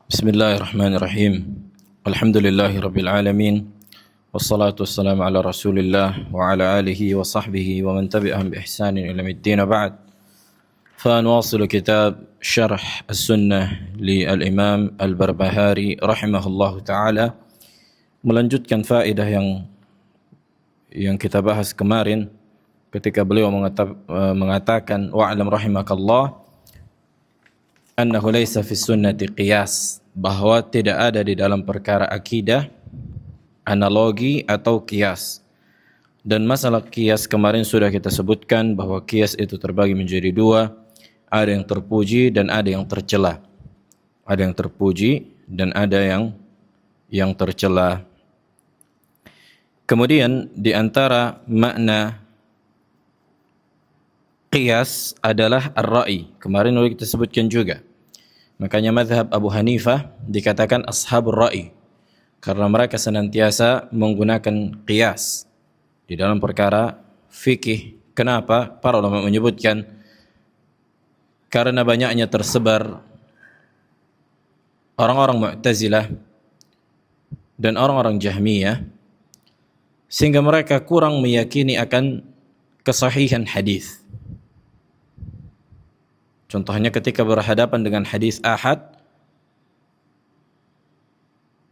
Bismillahirrahmanirrahim. Alhamdulillahi rabbil alamin. Wassalatu wassalamu ala Rasulillah wa ala alihi wa sahbihi wa man tabi'ahum bi ihsanin ila middin ba'd. فنواصل كتاب شرح السنة للإمام البربهاري رحمه الله تعالى, melanjutkan faedah yang kita bahas kemarin ketika beliau mengatakan wa'lam rahimakallah annahu laysa fi sunnati qiyas, bahwa tidak ada di dalam perkara akidah analogi atau qiyas. Dan masalah qiyas kemarin sudah kita sebutkan bahwa qiyas itu terbagi menjadi dua, ada yang terpuji dan ada yang tercela. Ada yang terpuji dan ada yang tercela. Kemudian di antara makna qiyas adalah ar-ra'i. Kemarin sudah kita sebutkan juga. Makanya mazhab Abu Hanifah dikatakan ashabur ra'i, karena mereka senantiasa menggunakan qiyas di dalam perkara fikih. Kenapa? Para ulama menyebutkan karena banyaknya tersebar orang-orang Mu'tazilah dan orang-orang Jahmiyah, sehingga mereka kurang meyakini akan kesahihan hadis. Contohnya ketika berhadapan dengan hadis ahad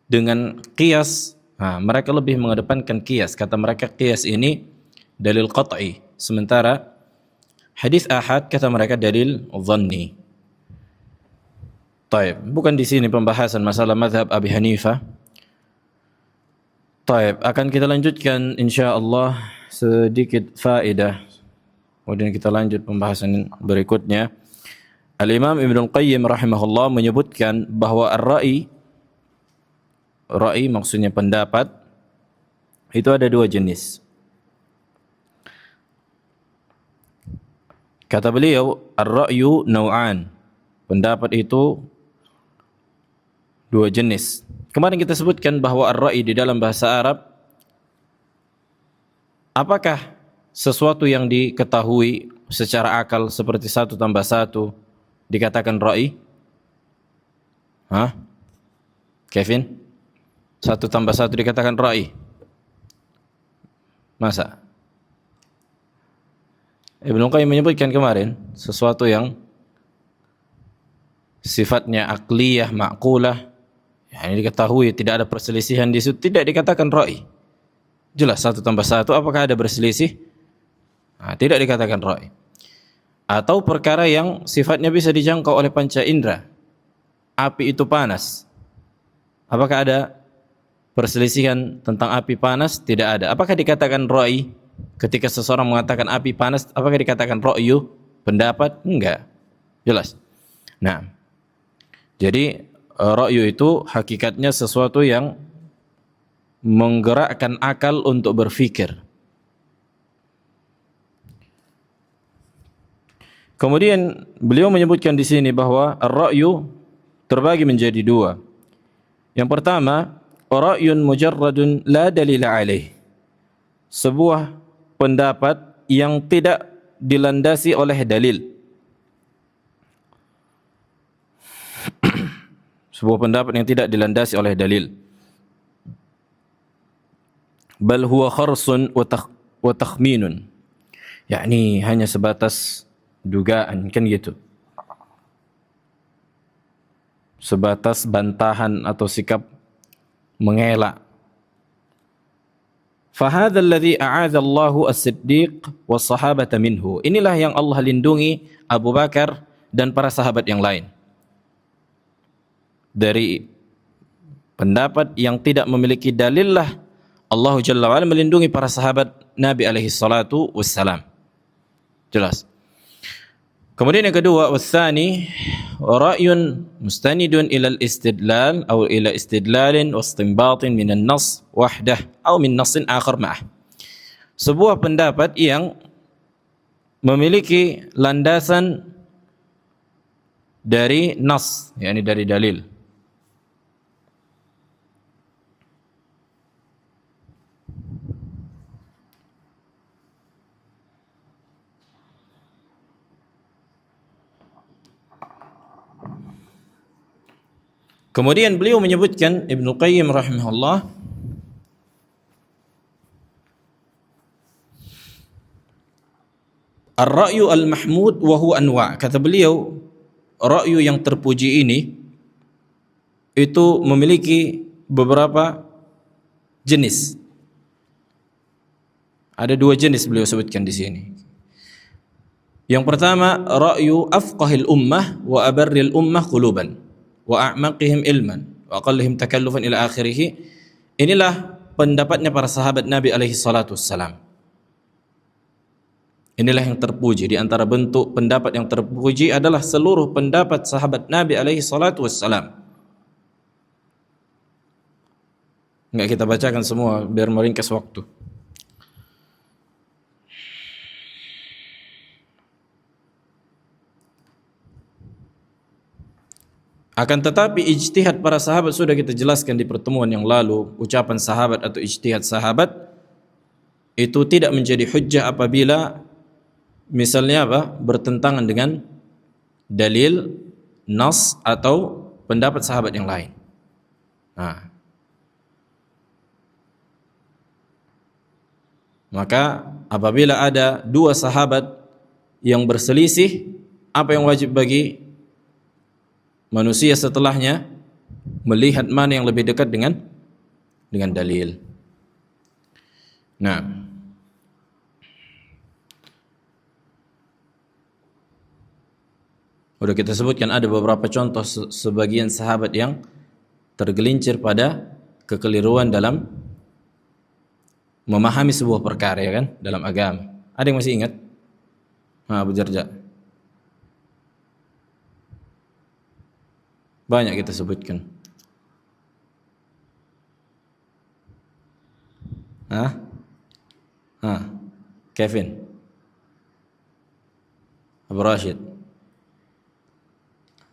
dengan qiyas, mereka lebih mengedepankan qiyas. Kata mereka qiyas ini dalil qat'i, sementara hadis ahad kata mereka dalil dhanni. Taib, bukan di sini pembahasan masalah mazhab Abi Hanifah. Taib, akan kita lanjutkan insyaallah sedikit faedah. Kemudian kita lanjut pembahasan berikutnya. Al-Imam Ibnu Qayyim rahimahullah menyebutkan bahwa ar-ra'i, ra'i maksudnya pendapat, itu ada dua jenis. Kata beliau, ar-ra'yu naw'an. Pendapat itu dua jenis. Kemarin kita sebutkan bahwa ar-ra'i di dalam bahasa Arab, apakah sesuatu yang diketahui secara akal seperti 1 tambah 1 dikatakan ra'i? Kevin? 1 tambah 1 dikatakan ra'i? Masa? Ibnu Qayyim menyebutkan kemarin sesuatu yang sifatnya akliyah, ma'qulah, yang diketahui tidak ada perselisihan di situ, tidak dikatakan ra'i. Jelas 1 tambah 1, apakah ada berselisih? Tidak dikatakan ra'i. Atau perkara yang sifatnya bisa dijangkau oleh panca indera. Api itu panas. Apakah ada perselisihan tentang api panas? Tidak ada. Apakah dikatakan ra'i? Ketika seseorang mengatakan api panas, apakah dikatakan ra'yu? Pendapat? Enggak. Jelas. Nah, jadi ra'yu itu hakikatnya sesuatu yang menggerakkan akal untuk berfikir. Kemudian beliau menyebutkan di sini bahwa ar-ra'yu terbagi menjadi dua. Yang pertama, ra'yun mujarradun la dalila alaih. Sebuah pendapat yang tidak dilandasi oleh dalil. Sebuah pendapat yang tidak dilandasi oleh dalil. Bal huwa kharsun wa takhminun. Yakni hanya sebatas dugaan, kan gitu. Sebatas bantahan atau sikap mengelak. Fahadha alladhi a'adha Allahu as-siddiq was-sahabata minhu. Inilah yang Allah lindungi Abu Bakar dan para sahabat yang lain dari pendapat yang tidak memiliki dalil. Lah Allah Jalla wa'ala melindungi para sahabat Nabi alaihi salatu wassalam. Jelas. Kemudian yang kedua, watsani ra'yun mustanidun ila al-istidlal atau ila istidlalin wa istinbatin min an-nass wahdah atau min nassin akhar ma'ah. Sebuah pendapat yang memiliki landasan dari nas, yakni dari dalil. Kemudian beliau menyebutkan, Ibnu Qayyim rahimahullah, ar-ra'yu al-mahmud wa huwa anwa'. Kata beliau, ra'yu yang terpuji ini itu memiliki beberapa jenis. Ada dua jenis beliau sebutkan di sini. Yang pertama, ra'yu afqahil ummah wa abarril ummah quluban wa a'maqihim ilman wa aqallihim takallufan ila akhirih. Inilah pendapatnya para sahabat Nabi alaihi salatu wassalam. Inilah yang terpuji. Di antara bentuk pendapat yang terpuji adalah seluruh pendapat sahabat Nabi alaihi salatu wassalam. Enggak kita bacakan semua biar meringkas waktu. Akan tetapi ijtihad para sahabat sudah kita jelaskan di pertemuan yang lalu. Ucapan sahabat atau ijtihad sahabat itu tidak menjadi hujjah apabila misalnya bertentangan dengan dalil, nas atau pendapat sahabat yang lain. Nah, maka apabila ada dua sahabat yang berselisih, apa yang wajib bagi manusia setelahnya? Melihat mana yang lebih dekat dengan dalil. Nah, udah kita sebutkan ada beberapa contoh sebagian sahabat yang tergelincir pada kekeliruan dalam memahami sebuah perkara, ya kan, dalam agama. Ada yang masih ingat? Abu Darda. Banyak kita sebutkan. Kevin, Abu Rashid,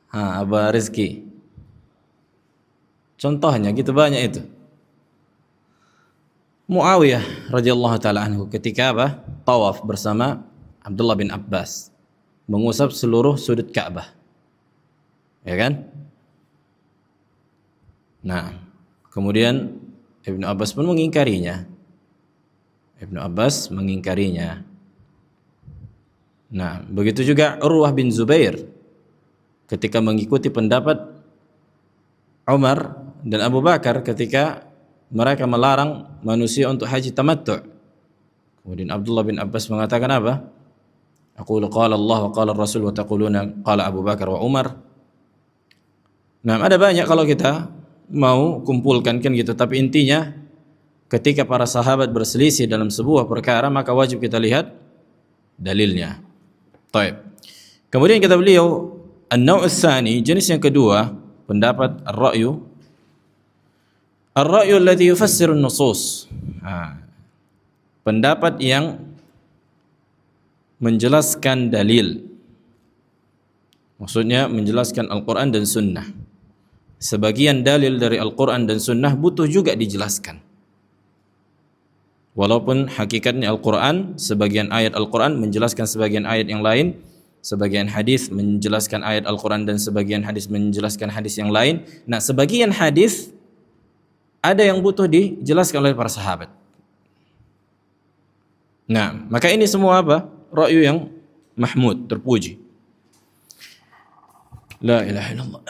Abu Rizki. Contohnya gitu banyak itu. Muawiyah radhiyallahu taala anhu ketika tawaf bersama Abdullah bin Abbas, mengusap seluruh sudut Ka'bah. Ya kan? Nah, kemudian Ibnu Abbas pun mengingkarinya. Nah, begitu juga Urwah bin Zubair ketika mengikuti pendapat Umar dan Abu Bakar ketika mereka melarang manusia untuk haji tamattu'. Kemudian Abdullah bin Abbas mengatakan apa? Aqulu qala Allah wa qala Rasul wa taquluna qala Abu Bakar wa Umar. Nah, ada banyak kalau kita mau kumpulkan kan gitu, tapi intinya ketika para sahabat berselisih dalam sebuah perkara maka wajib kita lihat dalilnya. Baik. Kemudian kata beliau, an-naw' ats-tsani, jenis yang kedua, pendapat ar-ra'yu alladhi yufassiru an-nusus. Pendapat yang menjelaskan dalil. Maksudnya menjelaskan Al-Qur'an dan Sunnah. Sebagian dalil dari Al-Quran dan Sunnah butuh juga dijelaskan. Walaupun hakikatnya Al-Quran, sebagian ayat Al-Quran menjelaskan sebagian ayat yang lain, sebagian hadis menjelaskan ayat Al-Quran dan sebagian hadis menjelaskan hadis yang lain. Nah, sebagian hadis ada yang butuh dijelaskan oleh para sahabat. Nah, maka ini semua ra'yu yang mahmud, terpuji. La ilaha illallah.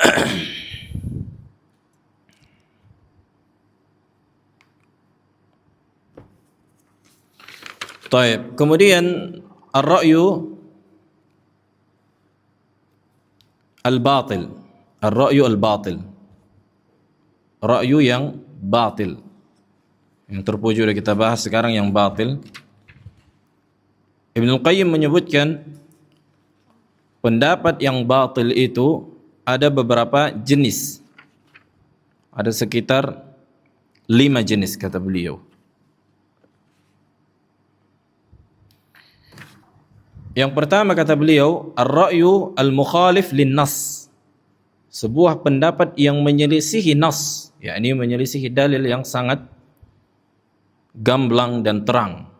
Taib. Kemudian ar-ra'yu al-batil. Ar-ra'yu al-batil. Ra'yu yang batil. Yang terpuji sudah kita bahas, sekarang yang batil. Ibnu Qayyim menyebutkan pendapat yang batil itu ada beberapa jenis. Ada sekitar 5 jenis kata beliau. Yang pertama kata beliau, ar-ra'yu al-mukhalif lin-nas. Sebuah pendapat yang menyelisihi nas, yakni menyelisihi dalil yang sangat gamblang dan terang.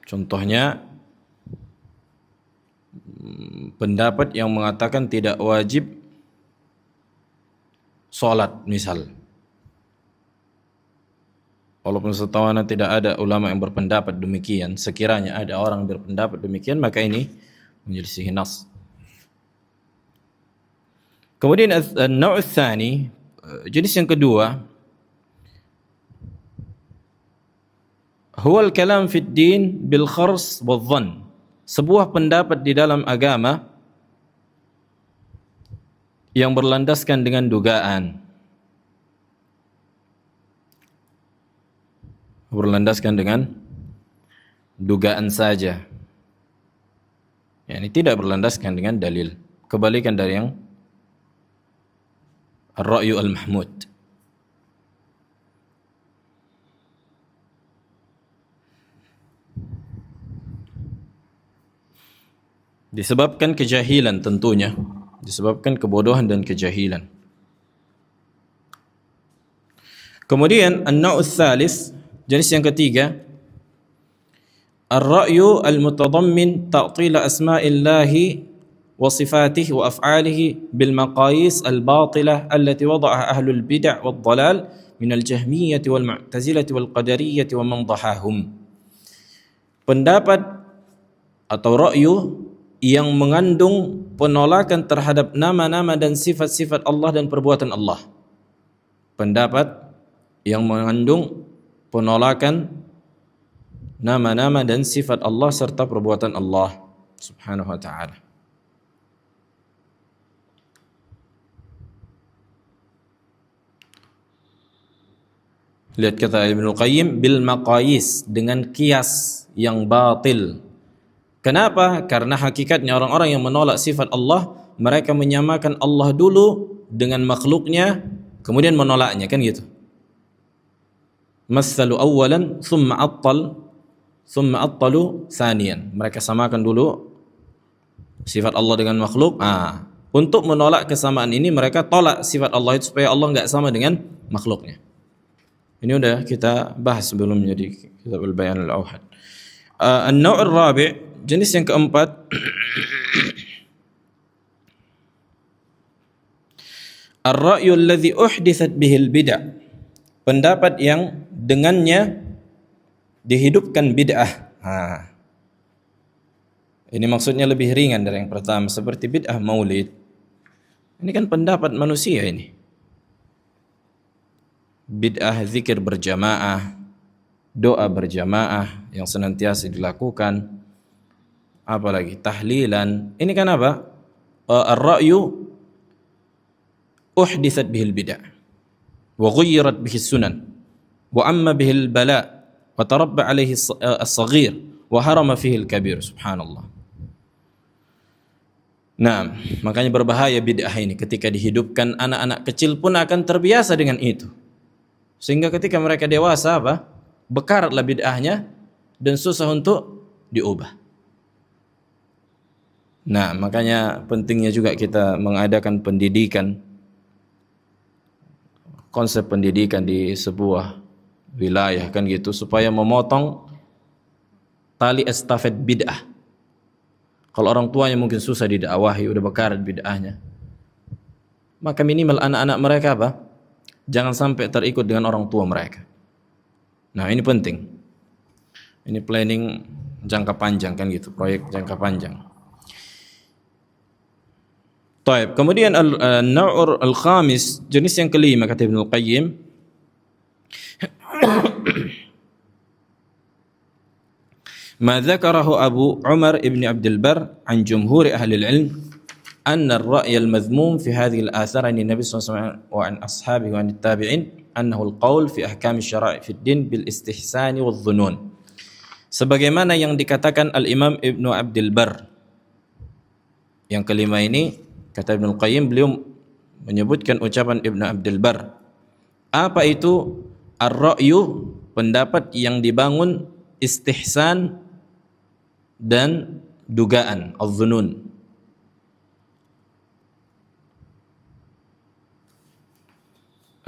Contohnya pendapat yang mengatakan tidak wajib sholat misal. Walaupun setahu ana tidak ada ulama yang berpendapat demikian, sekiranya ada orang berpendapat demikian maka ini menyelisihi nas. Kemudian an-naw' ats-tsani, jenis yang kedua, huwa al-kalam fi ad-din bil khars wadh-dhann. Sebuah pendapat di dalam agama yang berlandaskan dengan dugaan. Berlandaskan dengan dugaan saja. Yani tidak berlandaskan dengan dalil. Kebalikan dari yang ar-ra'yu al-mahmud. Disebabkan kejahilan tentunya, disebabkan kebodohan dan kejahilan. Kemudian an-naw' ats-tsalits, jenis yang ketiga, ar-ra'yu al-mutadammin ta'til asma'illahi wa sifatihi wa af'alihi bil maqayis al-batilah allati wada'aha ahlul bid'ah wad dhalal min al-jahmiyyah wal mu'tazilah wal qadariyyah wa man dhahahum. Pendapat atau ra'yu yang mengandung penolakan terhadap nama-nama dan sifat-sifat Allah dan perbuatan Allah. Pendapat yang mengandung penolakan nama-nama dan sifat Allah serta perbuatan Allah Subhanahu wa ta'ala. Lihat kata Ibnu Qayyim, bil maqayis, dengan kias yang batil. Kenapa? Karena hakikatnya orang-orang yang menolak sifat Allah, mereka menyamakan Allah dulu dengan makhluknya, kemudian menolaknya, kan gitu. Matsalu awalan, thumma attalu thaniyan. Mereka samakan dulu sifat Allah dengan makhluk. Untuk menolak kesamaan ini, mereka tolak sifat Allah itu supaya Allah enggak sama dengan makhluknya. Ini udah kita bahas sebelum menjadi kitab al-bayan al-awhad. An-naw' ar-rabi', jenis yang keempat, ar-ra'yu alladhi uhdithat bihil bid'ah, pendapat yang dengannya dihidupkan bid'ah. Ini maksudnya lebih ringan dari yang pertama, seperti bid'ah maulid. Ini kan pendapat manusia ini. Bid'ah zikir berjamaah, doa berjamaah yang senantiasa dilakukan, apalagi tahlilan. Ini kan apa? Ar-ra'yu uhdithat bihil bid'ah wa ghayyirat bihi sunan wa amma bihil bala wa tarabba alaihi as-saghir wa harama fihi al-kabir. Subhanallah. Nah, makanya berbahaya bid'ah ini. Ketika dihidupkan, anak-anak kecil pun akan terbiasa dengan itu. Sehingga ketika mereka dewasa bekaratlah bid'ahnya dan susah untuk diubah. Nah, makanya pentingnya juga kita mengadakan pendidikan, konsep pendidikan di sebuah wilayah, kan gitu, supaya memotong tali estafet bid'ah. Kalau orang tuanya mungkin susah didakwahi, udah bekarat bid'ahnya, maka minimal anak-anak mereka jangan sampai terikut dengan orang tua mereka. Nah, ini penting. Ini planning jangka panjang, kan gitu, proyek jangka panjang. Taib. Kemudian an-naw' al-khamis, jenis yang kelima, kata Ibnu Qayyim, ma dzakarahu Abu Umar ibn Abdul Bar an jumhur ahli al-ilm anna ar-ra'y al-madhmum fi hadhihi al-athar an Nabi sallallahu alaihi wasallam wa an ashabihi wa an at-tabi'in annahu al-qawl fi ahkam asy-syara'i fi ad-din bil istihsani wadh-dhunun. Sebagaimana yang dikatakan Al-Imam Ibnu Abdul Bar. Yang kelima ini, kata Ibnu Qayyim, beliau menyebutkan ucapan Ibnu Abdul Bar. Apa itu ar-ra'yu? Pendapat yang dibangun istihsan dan dugaan, adh-dhunun.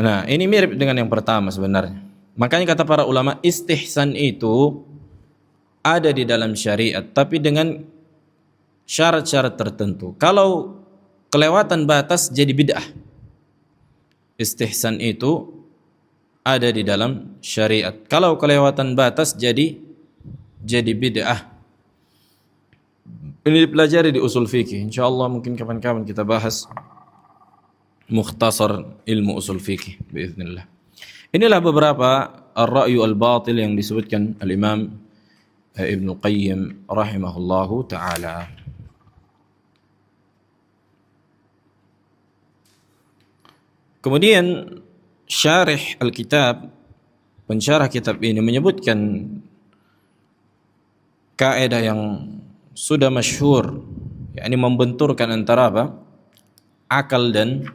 Nah, ini mirip dengan yang pertama sebenarnya. Makanya kata para ulama, istihsan itu ada di dalam syariat, tapi dengan syarat-syarat tertentu. Kalau kelewatan batas jadi bid'ah. Istihsan itu ada di dalam syariat. Kalau kelewatan batas jadi bid'ah. Ini dipelajari di usul fikih. Insyaallah mungkin kapan-kapan kita bahas mukhtasar ilmu usul fikih biiznillah. Inilah beberapa ar-ra'yu al-batil yang disebutkan al-Imam Ibnu Qayyim rahimahullahu taala. Kemudian syarih al-kitab, pensyarah kitab ini menyebutkan kaidah yang sudah masyhur, yakni membenturkan antara apa? Akal dan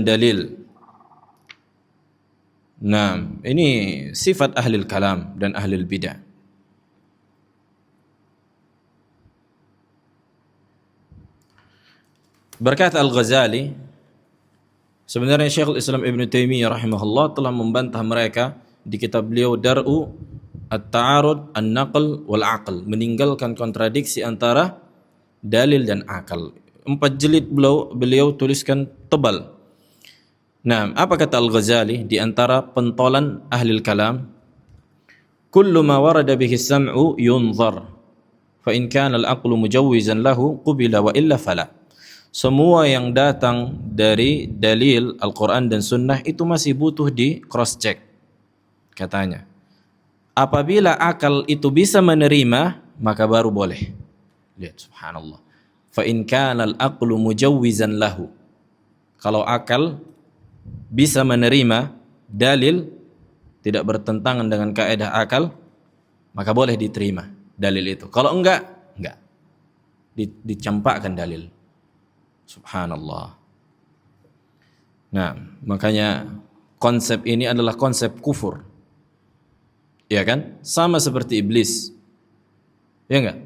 dalil. Nah, ini sifat ahli kalam dan ahli bidah. Berkata Al-Ghazali, sebenarnya Syekhul Islam Ibn Taimiyah rahimahullah telah membantah mereka di kitab beliau Dar'u At-Ta'arud An-Naql wal-Aql, meninggalkan kontradiksi antara dalil dan akal. 4 jilid beliau tuliskan tebal. Nah, apa kata Al-Ghazali di antara pentolan ahli kalam? Kullu ma warada bihi as-sam'u yunzar, fa in kana al-aqlu mujawwizan lahu qubila wa illa fala. Semua yang datang dari dalil Al-Quran dan Sunnah itu masih butuh di cross check, katanya. Apabila akal itu bisa menerima, maka baru boleh. Lihat, subhanallah. Fa in kana al-aqlu mujawwizan lahu. Kalau akal bisa menerima dalil tidak bertentangan dengan kaidah akal, maka boleh diterima dalil itu. Kalau enggak. Dicampakkan dalil. Subhanallah. Nah, makanya konsep ini adalah konsep kufur. Ya kan? Sama seperti iblis. Ya enggak?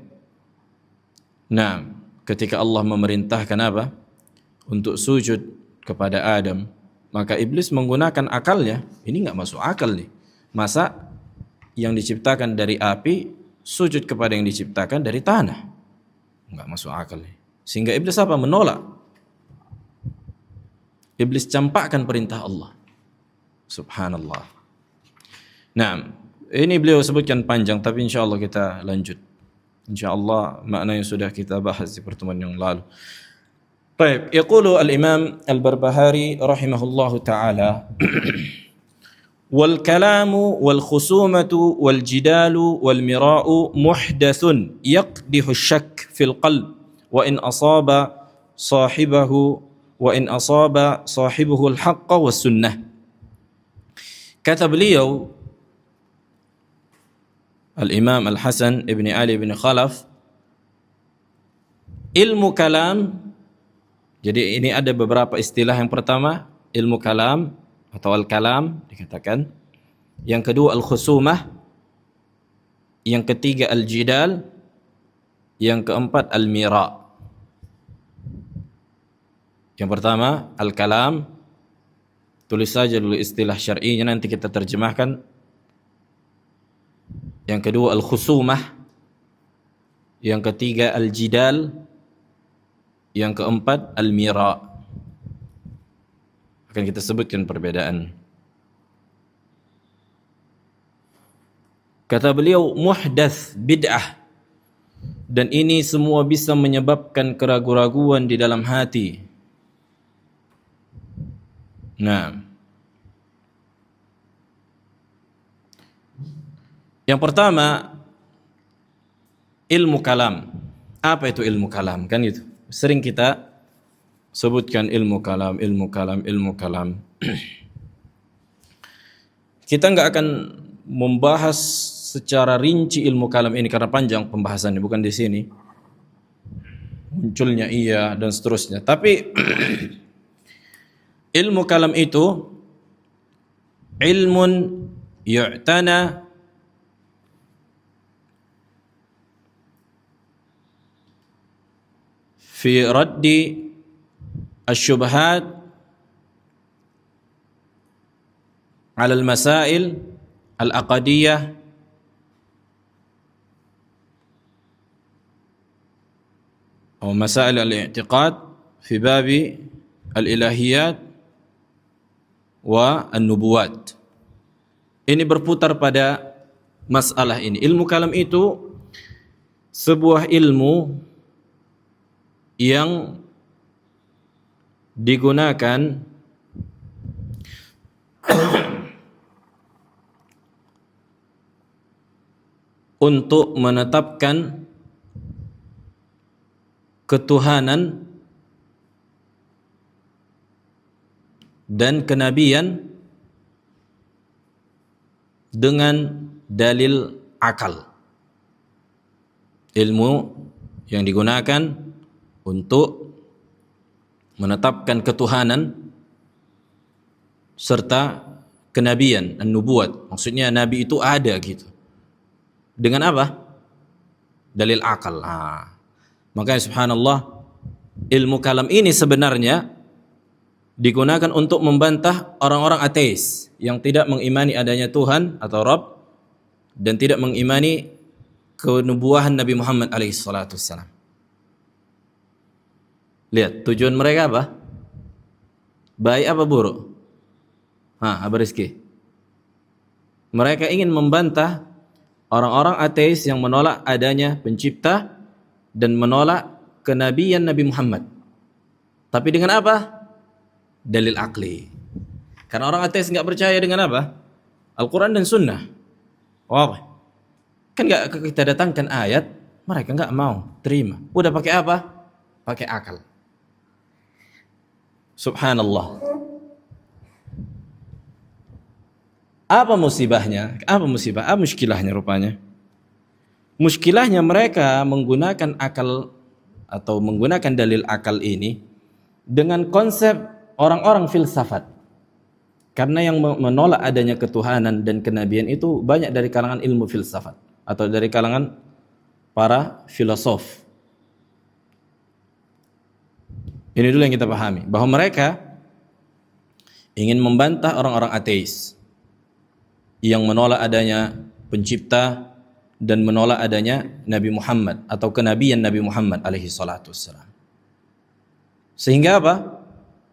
Nah, ketika Allah memerintahkan apa? Untuk sujud kepada Adam, maka iblis menggunakan akalnya. Ini enggak masuk akal nih. Masa yang diciptakan dari api sujud kepada yang diciptakan dari tanah? Enggak masuk akal nih. Sehingga iblis apa? Menolak. Iblis campakkan perintah Allah. Subhanallah. Nah, ini beliau sebutkan panjang, tapi insyaallah kita lanjut. Insyaallah makna yang sudah kita bahas di pertemuan yang lalu. Baik, yaqulu al-Imam Al-Barbahari rahimahullahu taala wal kalamu wal khusumatu wal jidalu wal mira'u muhdathun yaqdihu asy-syakk fil qalb wa in asaba sahibahu al-haqqa was sunnah. Kata beliau Al-Imam Al-Hasan ibn Ali bin Khalaf, ilmu kalam. Jadi ini ada beberapa istilah. Yang pertama ilmu kalam atau al-kalam dikatakan. Yang kedua al-khusumah. Yang ketiga al-jidal. Yang keempat al-mira. Yang pertama al-kalam. Tulis saja dulu istilah syar'inya, nanti kita terjemahkan. Yang kedua al-khusumah. Yang ketiga al-jidal. Yang keempat al-mira. Akan kita sebutkan perbedaan. Kata beliau muhdath, bid'ah. Dan ini semua bisa menyebabkan keraguan-raguan di dalam hati. Nah, yang pertama ilmu kalam. Apa itu ilmu kalam? Kan itu sering kita sebutkan ilmu kalam. Kita enggak akan membahas secara rinci ilmu kalam ini karena panjang pembahasannya, bukan di sini. Munculnya iya dan seterusnya. Tapi ilmu kalam itu ilmun yu'tana fi raddi asy-syubhat 'ala al-masail al-aqdiyah atau masail al-i'tiqad fi babi al-ilahiyat wa an-nubuwat. Ini berputar pada masalah ini. Ilmu kalam itu sebuah ilmu yang digunakan untuk menetapkan ketuhanan dan kenabian dengan dalil akal. Ilmu yang digunakan untuk menetapkan ketuhanan serta kenabian, an-nubuwat. Maksudnya nabi itu ada gitu. Dengan apa? Dalil akal. Makanya subhanallah, ilmu kalam ini sebenarnya digunakan untuk membantah orang-orang ateis yang tidak mengimani adanya Tuhan atau Rabb dan tidak mengimani kenubuahan Nabi Muhammad alaihi salatu wassalam. Lihat, tujuan mereka apa? Baik apa buruk? Apa Rizki? Mereka ingin membantah orang-orang ateis yang menolak adanya pencipta dan menolak kenabian Nabi Muhammad. Tapi dengan apa? Dalil akli. Karena orang ateis nggak percaya dengan apa? Al-Quran dan Sunnah. Wah, kan nggak kita datangkan ayat, mereka nggak mau terima. Udah pakai apa? Pakai akal. Subhanallah. Apa musibahnya? Apa musibah? Apa muskilahnya rupanya? Muskilahnya mereka menggunakan akal atau menggunakan dalil akal ini dengan konsep orang-orang filsafat. Karena yang menolak adanya ketuhanan dan kenabian itu banyak dari kalangan ilmu filsafat atau dari kalangan para filosof. Ini dulu yang kita pahami, bahwa mereka ingin membantah orang-orang ateis yang menolak adanya pencipta dan menolak adanya Nabi Muhammad atau kenabian Nabi Muhammad alaihi salatu wassalam. Sehingga apa?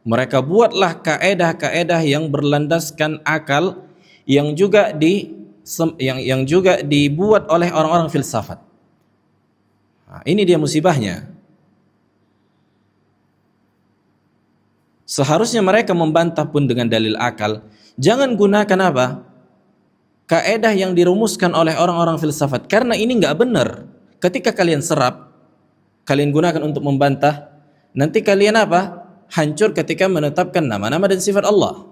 Mereka buatlah kaedah-kaedah yang berlandaskan akal yang juga dibuat oleh orang-orang filsafat. Ini dia musibahnya. Seharusnya mereka membantah pun dengan dalil akal. Jangan gunakan apa? Kaedah yang dirumuskan oleh orang-orang filsafat. Karena ini nggak benar. Ketika kalian serap, kalian gunakan untuk membantah, nanti kalian apa? Hancur ketika menetapkan nama-nama dan sifat Allah.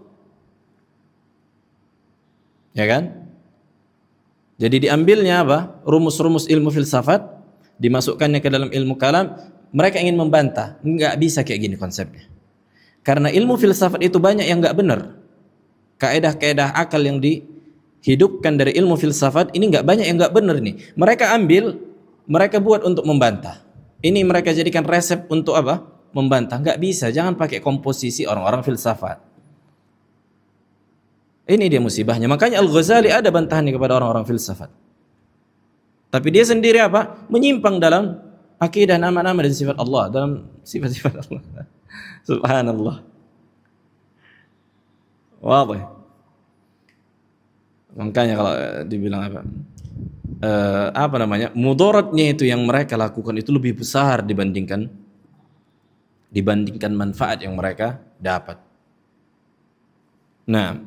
Ya kan? Jadi diambilnya apa? Rumus-rumus ilmu filsafat, dimasukkannya ke dalam ilmu kalam. Mereka ingin membantah. Nggak bisa kayak gini konsepnya. Karena ilmu filsafat itu banyak yang nggak benar. Kaedah-kaedah akal yang dihidupkan dari ilmu filsafat ini nggak banyak yang nggak benar nih. Mereka ambil, mereka buat untuk membantah. Ini mereka jadikan resep untuk apa? Membantah. Nggak bisa. Jangan pakai komposisi orang-orang filsafat. Ini dia musibahnya. Makanya Al-Ghazali ada bantahannya kepada orang-orang filsafat. Tapi dia sendiri apa? Menyimpang dalam akidah nama-nama dan sifat Allah, dalam sifat-sifat Allah. Subhanallah. Wadah. Makanya kalau dibilang apa namanya, mudaratnya itu yang mereka lakukan itu lebih besar dibandingkan manfaat yang mereka dapat. Nah,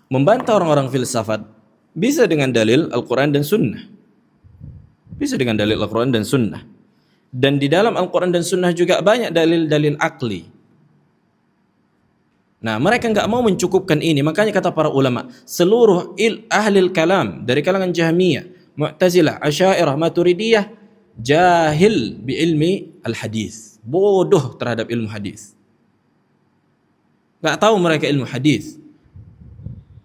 membantah orang-orang filsafat bisa dengan dalil Al-Quran dan Sunnah. Bisa dengan dalil Al-Quran dan Sunnah. Dan di dalam Al-Quran dan Sunnah juga banyak dalil-dalil akli. Nah, mereka nggak mau mencukupkan ini. Makanya kata para ulama, seluruh ahli kalam dari kalangan Jahmiyah, Mu'tazilah, Asy'ariyah, Maturidiyah jahil bi ilmi al-hadis. Bodoh terhadap ilmu hadis. Nggak tahu mereka ilmu hadis.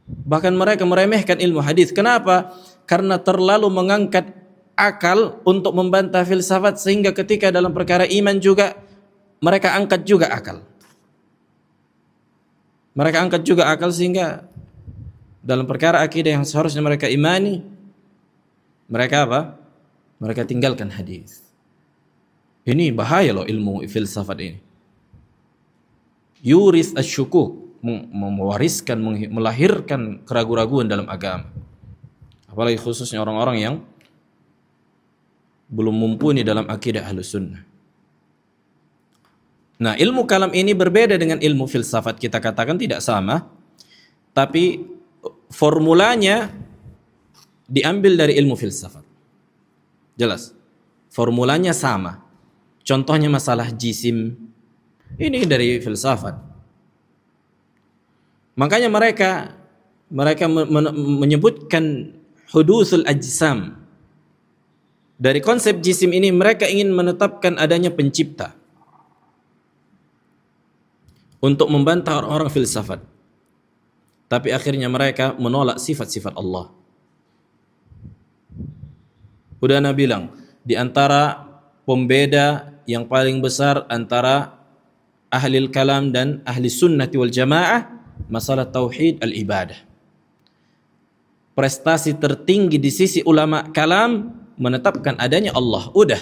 Bahkan mereka meremehkan ilmu hadis. Kenapa? Karena terlalu mengangkat akal untuk membantah filsafat, sehingga ketika dalam perkara iman juga mereka angkat juga akal. Mereka angkat juga akal sehingga dalam perkara akidah yang seharusnya mereka imani, mereka apa? Mereka tinggalkan hadis. Ini bahaya loh ilmu filsafat ini. Yuris asyukuk, mewariskan, melahirkan keraguan-raguan dalam agama. Apalagi khususnya orang-orang yang belum mumpuni dalam akidah Ahlus Sunnah. Nah, ilmu kalam ini berbeda dengan ilmu filsafat. Kita katakan tidak sama, tapi formulanya diambil dari ilmu filsafat. Jelas. Formulanya sama. Contohnya masalah jisim, ini dari filsafat. Makanya mereka menyebutkan hudutsul ajsam. Dari konsep jisim ini mereka ingin menetapkan adanya pencipta untuk membantah orang-orang filsafat. Tapi akhirnya mereka menolak sifat-sifat Allah. Udah Nabi bilang, di antara pembeda yang paling besar antara ahli kalam dan ahli sunnati wal jamaah, masalah tauhid al-ibadah. Prestasi tertinggi di sisi ulama kalam menetapkan adanya Allah. Udah.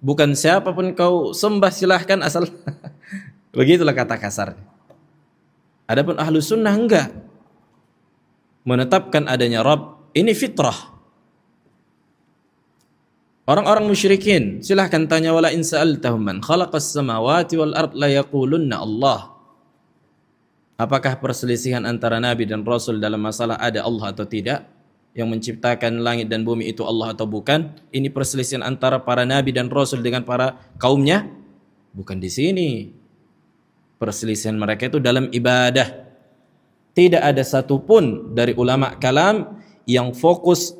Bukan siapapun kau sembah silahkan asal. Begitulah kata kasarnya. Adapun ahlu sunnah enggak. Menetapkan adanya Rabb. Ini fitrah. Orang-orang musyrikin, silahkan tanya wala in sa'altahum man khalaqas samawati wal ard la yaqulunna Allah. Apakah perselisihan antara Nabi dan Rasul dalam masalah ada Allah atau tidak? Yang menciptakan langit dan bumi itu Allah atau bukan? Ini perselisihan antara para Nabi dan Rasul dengan para kaumnya? Bukan di sini. Perselisihan mereka itu dalam ibadah. Tidak ada satupun dari ulama kalam yang fokus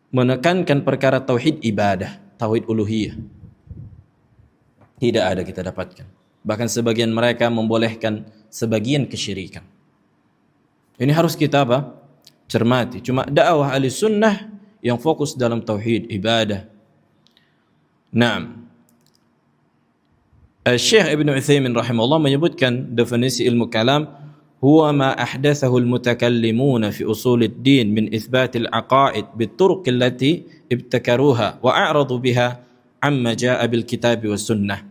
menekankan perkara tauhid ibadah, tauhid uluhiyah. Tidak ada kita dapatkan. Bahkan sebagian mereka membolehkan sebagian kesyirikan. Ini harus kita cermati. Cuma dakwah ahli sunnah yang fokus dalam tauhid ibadah. Naam. Syekh Ibn Utsaimin rahimahullah menyebutkan definisi ilmu kalam, huwa ma ahdathahu al-mutakallimuna fi usul ad-din min itsbat al-aqaid bit-turuq allati ibtakaruha wa a'radu biha amma jaa bil kitab was sunnah.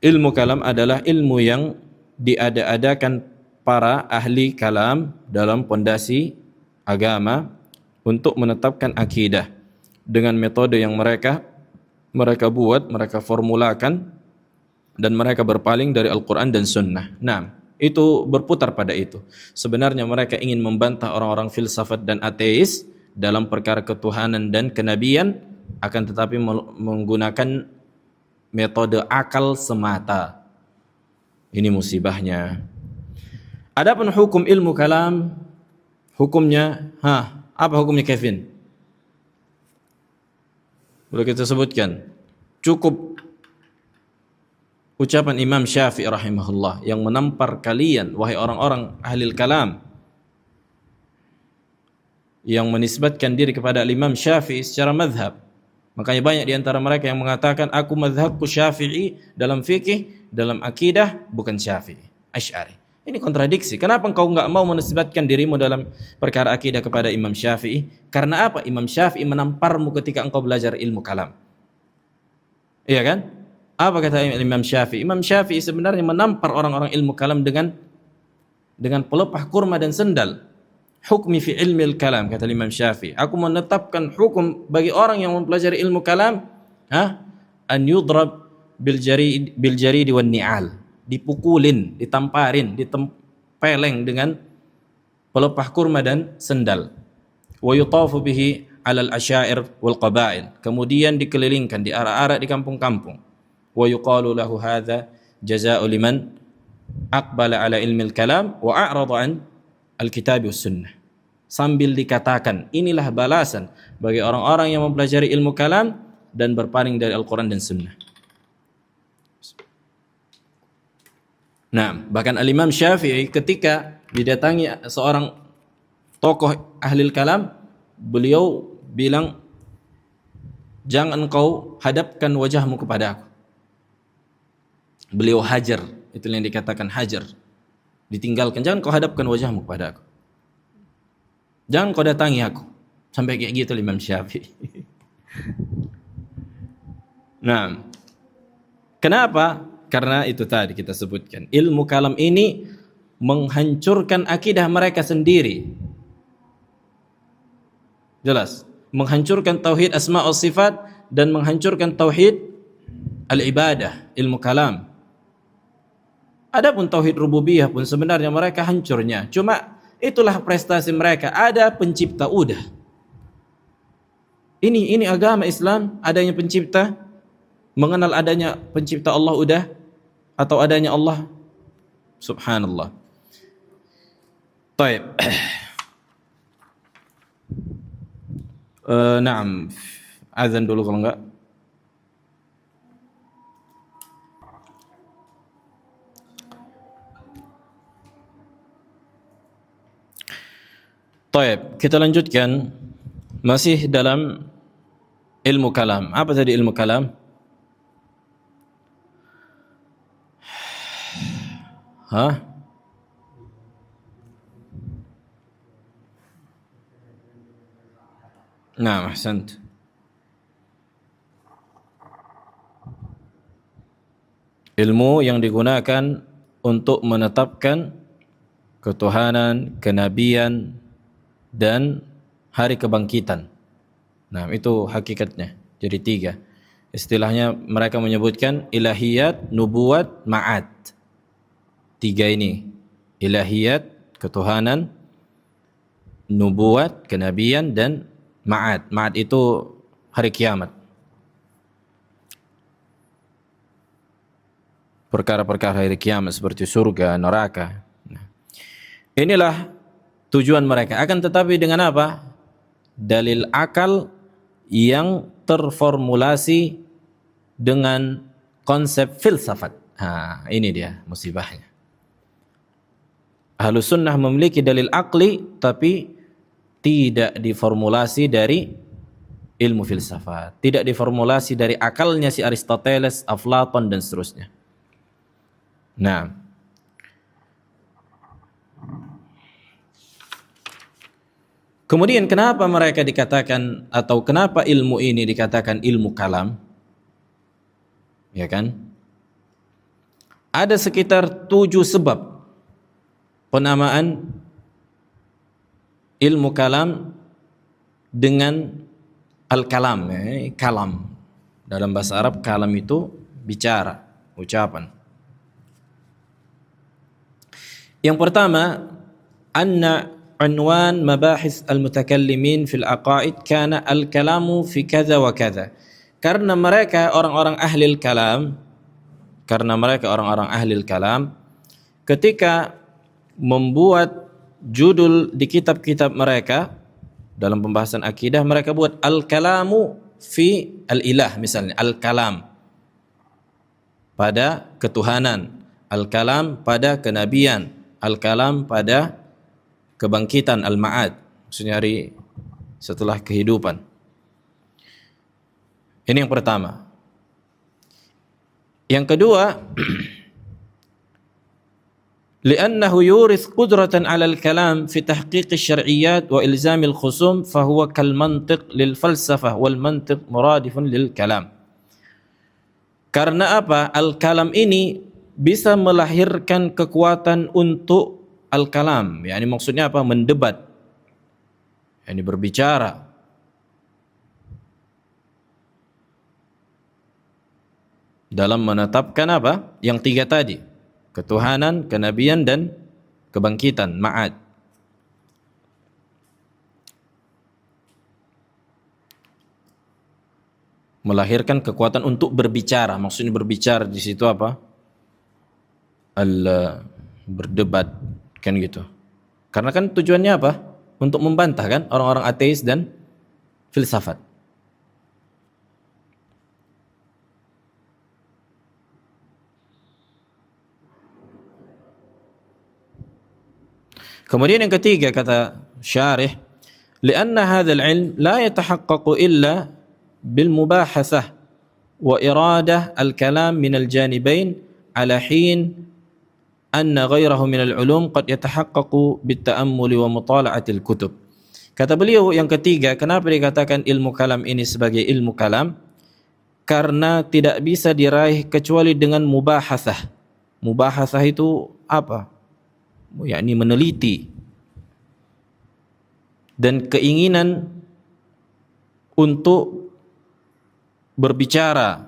Ilmu kalam adalah ilmu yang diada-adakan para ahli kalam dalam pondasi agama untuk menetapkan akidah dengan metode yang mereka buat, mereka formulakan, dan mereka berpaling dari Al-Quran dan Sunnah. Nah, itu berputar pada itu. Sebenarnya mereka ingin membantah orang-orang filsafat dan ateis dalam perkara ketuhanan dan kenabian, akan tetapi menggunakan metode akal semata. Ini musibahnya. Adapun hukum ilmu kalam, hukumnya, apa hukumnya Kevin? Boleh kita sebutkan? Cukup ucapan Imam Syafi'i rahimahullah yang menampar kalian, wahai orang-orang ahli kalam, yang menisbatkan diri kepada Imam Syafi'i secara mazhab. Makanya banyak di antara mereka yang mengatakan, aku mazhabku Syafi'i dalam fikih, dalam akidah, bukan Syafi'i, Asy'ari. Ini kontradiksi. Kenapa engkau enggak mau menisbatkan dirimu dalam perkara akidah kepada Imam Syafi'i? Karena apa? Imam Syafi'i menamparmu ketika engkau belajar ilmu kalam. Iya kan? Apa kata Imam Syafi'i? Imam Syafi'i sebenarnya menampar orang-orang ilmu kalam dengan pelepah kurma dan sendal. Hukmi fi ilmi al-kalam, kata Imam Syafi'i. Aku menetapkan hukum bagi orang yang mempelajari ilmu kalam, an yudrab bil jaridi wan ni'al. Dipukulin, ditamparin, ditempeleng dengan pelepah kurma dan sendal. Wa yutafu bihi 'alal asyair wal qabail. Kemudian dikelilingkan, diarak-arak di kampung-kampung. Wa yuqalu lahu hadza jazaa'u liman aqbala 'ala ilmi al-kalam wa a'rada 'an al-kitab was sunnah. Sambil dikatakan, inilah balasan bagi orang-orang yang mempelajari ilmu kalam dan berpaling dari Al-Quran dan Sunnah. Nah, bahkan Al-Imam Syafi'i ketika didatangi seorang tokoh ahli kalam, beliau bilang, jangan engkau hadapkan wajahmu kepada aku. Beliau hajar, itu yang dikatakan hajar. Ditinggalkan, jangan kau hadapkan wajahmu kepada aku. Jangan kau datangi aku. Sampai kayak gitu Imam Syafi'i. Nah, kenapa? Karena itu tadi kita sebutkan, ilmu kalam ini menghancurkan akidah mereka sendiri. Jelas, menghancurkan tauhid asma wa sifat dan menghancurkan tauhid al-ibadah, ilmu kalam. Adapun tauhid rububiyah pun sebenarnya mereka hancurnya. Cuma itulah prestasi mereka, ada pencipta udah. Ini agama Islam, adanya pencipta, mengenal adanya pencipta Allah udah, atau adanya Allah. Subhanallah. Baik. Naam, azan dulu kalau enggak. Baik, kita lanjutkan masih dalam ilmu kalam. Apa tadi ilmu kalam? Hah? Nah, ahsant. Ilmu yang digunakan untuk menetapkan ketuhanan, kenabian, dan hari kebangkitan. Nah, itu hakikatnya. Jadi 3. Istilahnya mereka menyebutkan ilahiyat, nubuwat, ma'ad. 3 ini. Ilahiyat, ketuhanan, nubuwat, kenabian, dan ma'ad. Ma'ad itu hari kiamat. Perkara-perkara hari kiamat seperti surga, neraka. Nah, inilah tujuan mereka. Akan tetapi dengan apa? Dalil akal yang terformulasi dengan konsep filsafat. Nah, ini dia musibahnya. Ahlus sunnah memiliki dalil akli tapi tidak diformulasi dari ilmu filsafat, tidak diformulasi dari akalnya si Aristoteles, Aflaton, dan seterusnya. Nah, kemudian kenapa mereka dikatakan, atau kenapa ilmu ini dikatakan ilmu kalam? Ya kan? Ada sekitar 7 sebab penamaan ilmu kalam dengan al-kalam. Kalam. Dalam bahasa Arab, kalam itu bicara, ucapan. Yang pertama, anna unwan mabahis al-mutakallimin fil aqaid kana al-kalamu fi kadza wa kadza. Karena mereka orang-orang ahli kalam, ketika membuat judul di kitab-kitab mereka dalam pembahasan akidah, mereka buat al-kalamu fi al-ilah, misalnya al-kalam pada ketuhanan, al-kalam pada kenabian, al-kalam pada kebangkitan, al-ma'ad, maksudnya hari setelah kehidupan. Ini yang pertama. Yang kedua, li'annahu yurith qudratan 'ala al-kalam fi tahqiq asy-syar'iyyat wa ilzam al-khusum fa huwa kal mantiq lil falsafah wal mantiq muradifun lil kalam. Karena apa? Al-kalam ini bisa melahirkan kekuatan untuk al-kalam, yakni maksudnya apa? Mendebat, yakni berbicara. Dalam menetapkan apa? Yang 3 tadi, ketuhanan, kenabian, dan kebangkitan, ma'ad. Melahirkan kekuatan untuk berbicara. Maksudnya berbicara di situ apa? Berdebat, kan gitu. Karena kan tujuannya apa? Untuk membantah kan orang-orang ateis dan filsafat. Kemudian yang ketiga kata syarih, lianna hadzal ilm la yatahaqqaqu illa bil mubahathah wa iradah al-kalam min al-janibain ala hin anna ghairahu min al-ulum qad yatahaqqaqu bit ta'ammuli wa mutala'atil kutub. Kata beliau yang ketiga, kenapa dikatakan ilmu kalam ini sebagai ilmu kalam? karena tidak bisa diraih kecuali dengan mubahatsah. Mubahatsah itu apa? Yakni meneliti dan keinginan untuk berbicara.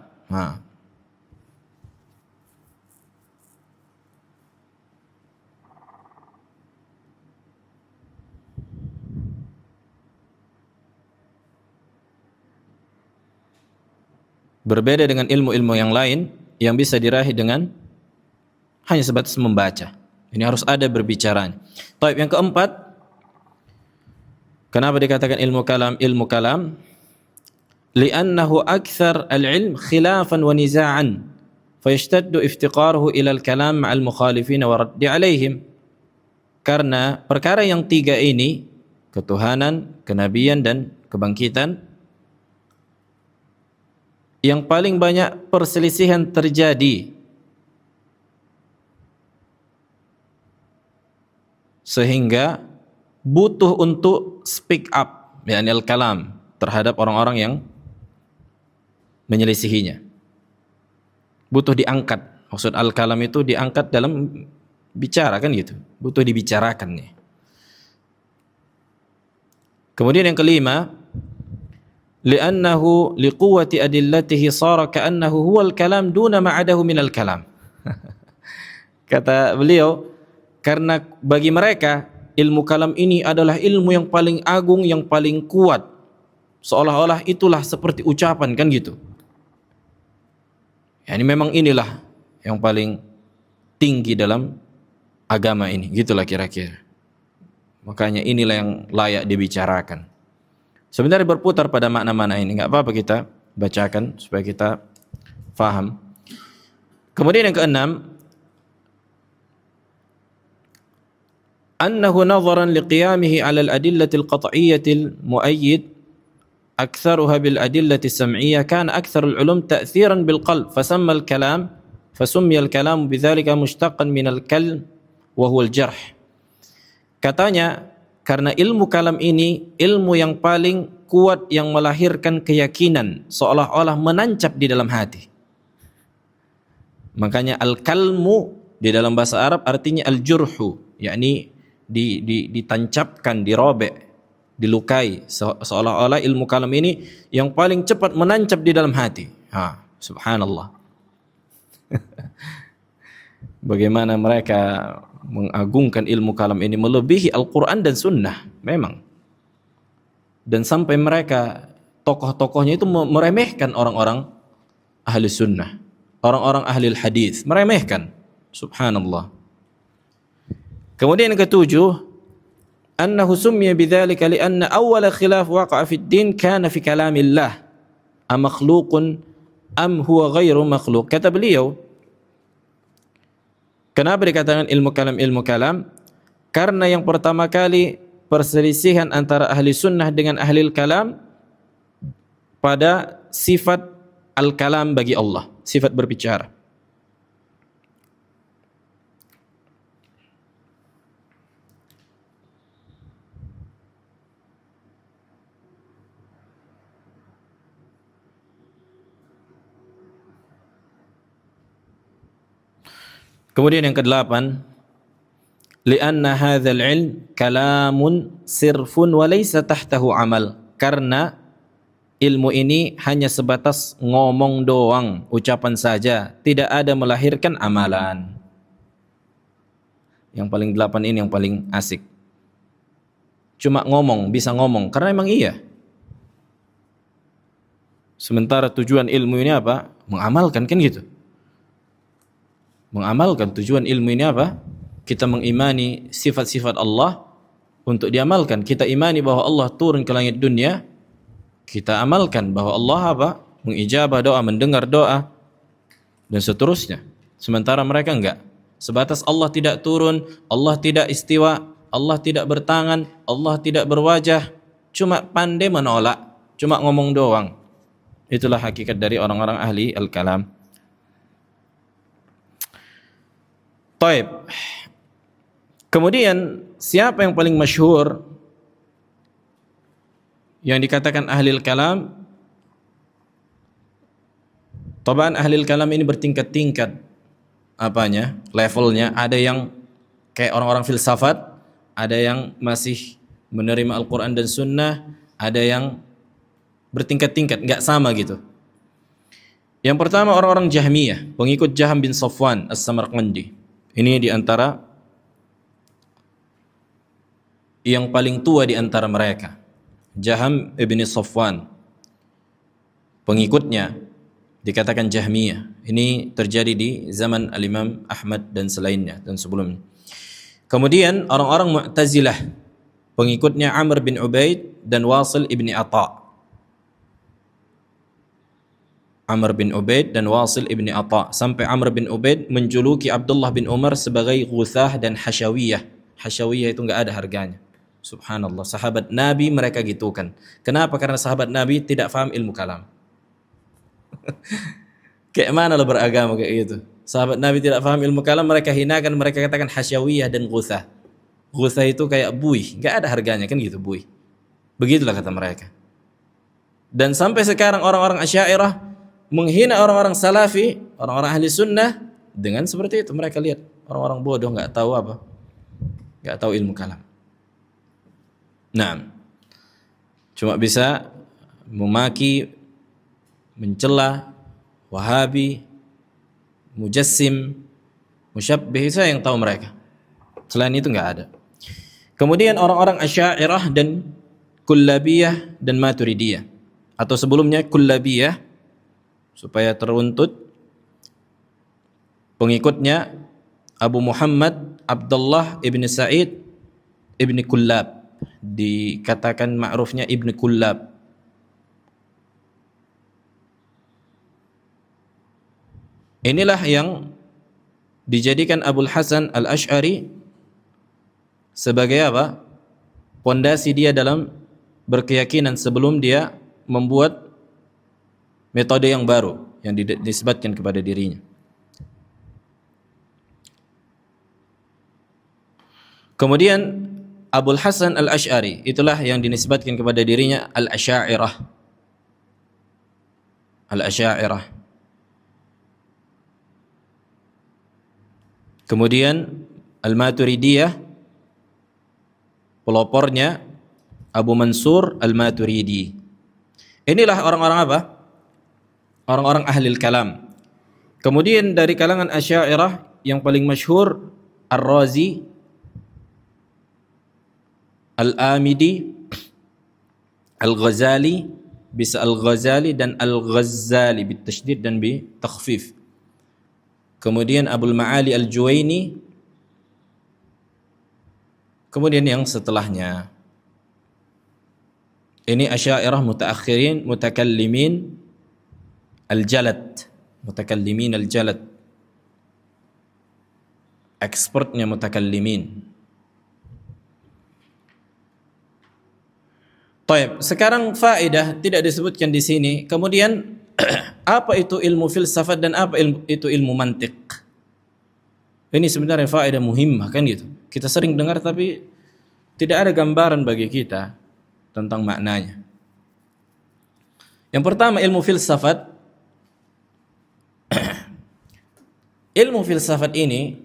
Berbeda dengan ilmu-ilmu yang lain yang bisa diraih dengan hanya sebatas membaca. Ini harus ada berbicaranya. Baik, yang keempat, kenapa dikatakan ilmu kalam? Ilmu kalam li'annahu akthar al-ilm khilafan wa niza'an fayashtaddu iftiqaruhu ila al-kalam ma'al mukhalifin wa raddi alaihim. Karena perkara yang tiga ini, ketuhanan, kenabian dan kebangkitan, yang paling banyak perselisihan terjadi, sehingga butuh untuk speak up, yakni al-kalam, terhadap orang-orang yang menyelisihinya. Butuh diangkat. Maksud al-kalam itu diangkat dalam bicara, kan gitu. Butuh dibicarakan nih. Kemudian yang kelima, li'annahu liquwwati adillatihi sara ka'annahu huwal kalam duna ma'adahu minal kalam. Kata beliau, karena bagi mereka ilmu kalam ini adalah ilmu yang paling agung, yang paling kuat. Seolah-olah itulah seperti ucapan, kan gitu. Ya, ini memang inilah yang paling tinggi dalam agama ini, gitulah kira-kira. Makanya inilah yang layak dibicarakan. Sebenarnya berputar pada makna-makna ini, enggak apa-apa kita bacakan supaya kita faham. Kemudian yang keenam, annahu nadharan liqiyamihi 'ala al-adillati al-qat'iyyati al-mu'ayyid aktharuha bil adillati as-sam'iyyah kana aktharu al-'ulum ta'thiran bil qalb fasamma al-kalam fasummiya al-kalam bidzalika mushtaqan min al-kalm wa huwa al-jarh. Katanya, karena ilmu kalam ini ilmu yang paling kuat yang melahirkan keyakinan, seolah-olah menancap di dalam hati. Makanya al-kalmu di dalam bahasa Arab artinya al-jurhu, yakni ditancapkan, dirobek, dilukai. Seolah-olah ilmu kalam ini yang paling cepat menancap di dalam hati. Subhanallah. Bagaimana mereka mengagungkan ilmu kalam ini melebihi Al-Quran dan Sunnah, memang. Dan sampai mereka, tokoh-tokohnya itu meremehkan orang-orang ahli sunnah, orang-orang ahli hadis, meremehkan. Subhanallah. Kemudian yang ketujuh, annahu summiya bidzalika li'anna awwala khilaf waqa'a fid din kana fi kalamillah am makhluqun am huwa ghairu makhluq. Kata beliau, kenapa dikatakan ilmu kalam? Karena yang pertama kali perselisihan antara ahli sunnah dengan ahli kalam pada sifat al-kalam bagi Allah, sifat berbicara. Kemudian yang kedelapan, li'anna hadzal ilm kalamun sirfun wa laysa tahtahu amal. Karena ilmu ini hanya sebatas ngomong doang, ucapan saja, tidak ada melahirkan amalan. Yang paling delapan ini yang paling asik. Cuma ngomong, bisa ngomong, karena memang iya. Sementara tujuan ilmu ini apa? Mengamalkan, kan gitu. Mengamalkan, tujuan ilmu ini apa? Kita mengimani sifat-sifat Allah untuk diamalkan. Kita imani bahwa Allah turun ke langit dunia, kita amalkan bahwa Allah apa? Mengijabah doa, mendengar doa, dan seterusnya. Sementara mereka enggak. Sebatas Allah tidak turun, Allah tidak istiwa, Allah tidak bertangan, Allah tidak berwajah, cuma pandai menolak, cuma ngomong doang. Itulah hakikat dari orang-orang ahli al-kalam. Taib. Kemudian siapa yang paling masyhur yang dikatakan ahli kalam? Taban ahli kalam ini bertingkat-tingkat levelnya. Ada yang kayak orang-orang filsafat, ada yang masih menerima Al-Quran dan Sunnah, ada yang bertingkat-tingkat, nggak sama gitu. Yang pertama orang-orang Jahmiyah, pengikut Jahm bin Safwan As-Samarqandi. Ini di antara yang paling tua di antara mereka. Jahm ibn Safwan, pengikutnya dikatakan Jahmiyah. Ini terjadi di zaman Al-Imam Ahmad dan selainnya dan sebelumnya. Kemudian orang-orang Mu'tazilah, pengikutnya Amr bin Ubaid dan Wasil ibn Atha. Amr bin Ubaid dan Wasil ibn Atha, sampai Amr bin Ubaid menjuluki Abdullah bin Umar sebagai Ghuthah dan Hasyawiyah. Hasyawiyah itu enggak ada harganya. Subhanallah, sahabat Nabi mereka gitukan. Kenapa? Karena sahabat Nabi tidak faham ilmu kalam. Kayak mana lo beragama kayak gitu? Sahabat Nabi tidak faham ilmu kalam, mereka hinakan, mereka katakan Hasyawiyah dan Ghuthah. Ghuthah itu kayak buih, enggak ada harganya kan gitu, buih. Begitulah kata mereka. Dan sampai sekarang orang-orang Asy'ariyah menghina orang-orang Salafi, orang-orang ahli sunnah dengan seperti itu. Mereka lihat orang-orang bodoh, nggak tahu apa, nggak tahu ilmu kalam. Nah, cuma bisa memaki, mencela Wahabi, Mujassim, Musyabbih, saya yang tahu mereka. Selain itu nggak ada. Kemudian orang-orang Asy'ariyah dan Kullabiyah dan Maturidiyah, atau sebelumnya Kullabiyah, supaya teruntut, pengikutnya Abu Muhammad Abdullah ibn Sa'id ibn Kullab, dikatakan ma'rufnya ibn Kullab. Inilah yang dijadikan Abul Hasan Al-Asy'ari sebagai apa? Pondasi dia dalam berkeyakinan sebelum dia membuat metode yang baru yang disebutkan kepada dirinya. Kemudian Abul Hasan Al-Asy'ari, itulah yang dinisbatkan kepada dirinya Al-Asy'ariyah. Al-Asy'ariyah. Kemudian Al-Maturidiyah, pelopornya Abu Mansur Al-Maturidi. Inilah orang-orang apa? Orang-orang ahli kalam. Kemudian dari kalangan Asy'ariyah yang paling masyhur Ar-Razi, Al-Amidi, Al-Ghazali, bisa Al-Ghazali dan Al-Ghazali bitasydid dan bitakhfif. Kemudian Abul Ma'ali Al-Juwaini. Kemudian yang setelahnya. Ini Asy'ariyah mutaakhirin, mutakallimin Al-Jalad, mutakallimin Al-Jalad, expertnya mutakallimin. Baik, sekarang faedah tidak disebutkan di sini. Kemudian apa itu ilmu filsafat dan apa itu ilmu mantiq? Ini sebenarnya faedah muhimmah kan gitu. Kita sering dengar tapi tidak ada gambaran bagi kita tentang maknanya. Yang pertama ilmu filsafat. Ilmu filsafat ini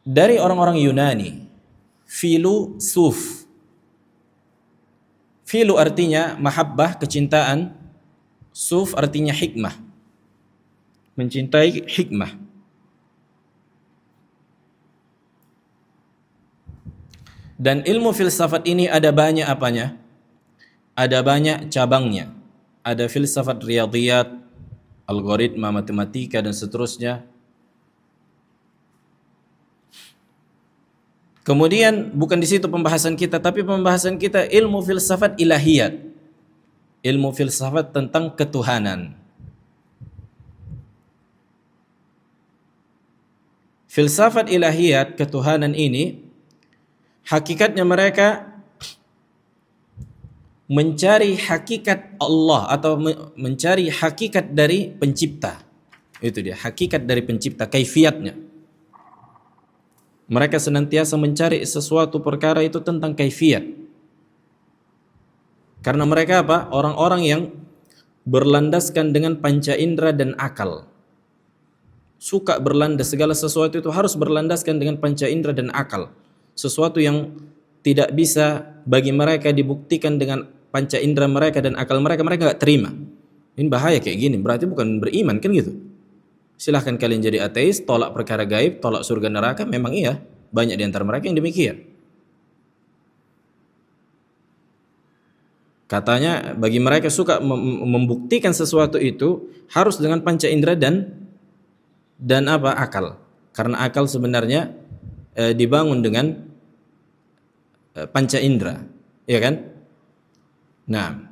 dari orang-orang Yunani. Filusuf. Filu artinya mahabbah, kecintaan. Suf artinya hikmah, mencintai hikmah. Dan ilmu filsafat ini ada banyak apanya? Ada banyak cabangnya. Ada filsafat riyadhiyat, algoritma, matematika dan seterusnya. Kemudian bukan di situ pembahasan kita, tapi pembahasan kita ilmu filsafat ilahiyat. Ilmu filsafat tentang ketuhanan. Filsafat ilahiyat, ketuhanan ini hakikatnya mereka mencari hakikat Allah atau mencari hakikat dari pencipta. Itu dia, hakikat dari pencipta, kaifiatnya. Mereka senantiasa mencari sesuatu perkara itu tentang kaifiat. Karena mereka apa? Orang-orang yang berlandaskan dengan panca indera dan akal. Suka berlandas, segala sesuatu itu harus berlandaskan dengan panca indera dan akal. Sesuatu yang tidak bisa bagi mereka dibuktikan dengan panca indera mereka dan akal mereka, mereka nggak terima. Ini bahaya kayak gini, berarti bukan beriman kan gitu. Silahkan kalian jadi ateis, tolak perkara gaib, tolak surga neraka, memang iya. Banyak di antara mereka yang demikian. Katanya bagi mereka suka membuktikan sesuatu itu harus dengan panca indera dan apa? Akal. Karena akal sebenarnya dibangun dengan panca indera, ya kan? Nah,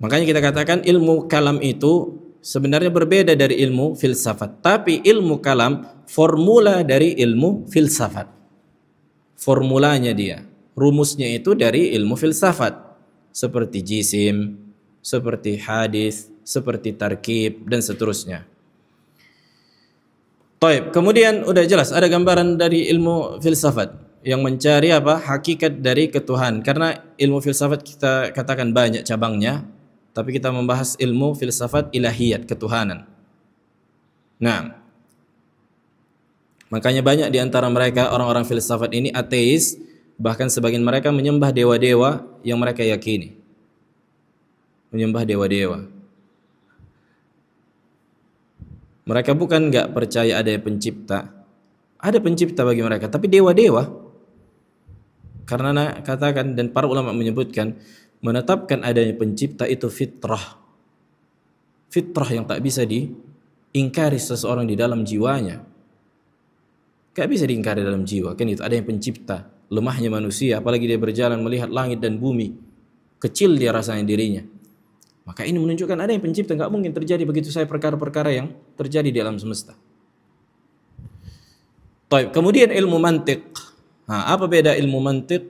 makanya kita katakan ilmu kalam itu sebenarnya berbeda dari ilmu filsafat. Tapi ilmu kalam formula dari ilmu filsafat. Formulanya dia, rumusnya itu dari ilmu filsafat. Seperti jisim, seperti hadis, seperti tarkib dan seterusnya. Taib. Kemudian udah jelas ada gambaran dari ilmu filsafat yang mencari apa? Hakikat dari ketuhanan. Karena ilmu filsafat kita katakan banyak cabangnya, tapi kita membahas ilmu filsafat ilahiyat, ketuhanan. Nah, makanya banyak di antara mereka orang-orang filsafat ini ateis, bahkan sebagian mereka menyembah dewa-dewa yang mereka yakini. Menyembah dewa-dewa. Mereka bukan enggak percaya ada pencipta. Ada pencipta bagi mereka, tapi dewa-dewa. Karena katakan dan para ulama menyebutkan menetapkan adanya pencipta itu fitrah. Fitrah yang tak bisa diingkari seseorang di dalam jiwanya. Gak bisa diingkari dalam jiwa. Kan itu ada yang pencipta. Lemahnya manusia, apalagi dia berjalan melihat langit dan bumi. Kecil dia rasanya dirinya. Maka ini menunjukkan ada yang pencipta, enggak mungkin terjadi begitu saja perkara-perkara yang terjadi di alam semesta. Baik, kemudian ilmu mantiq. Apa beda ilmu mantiq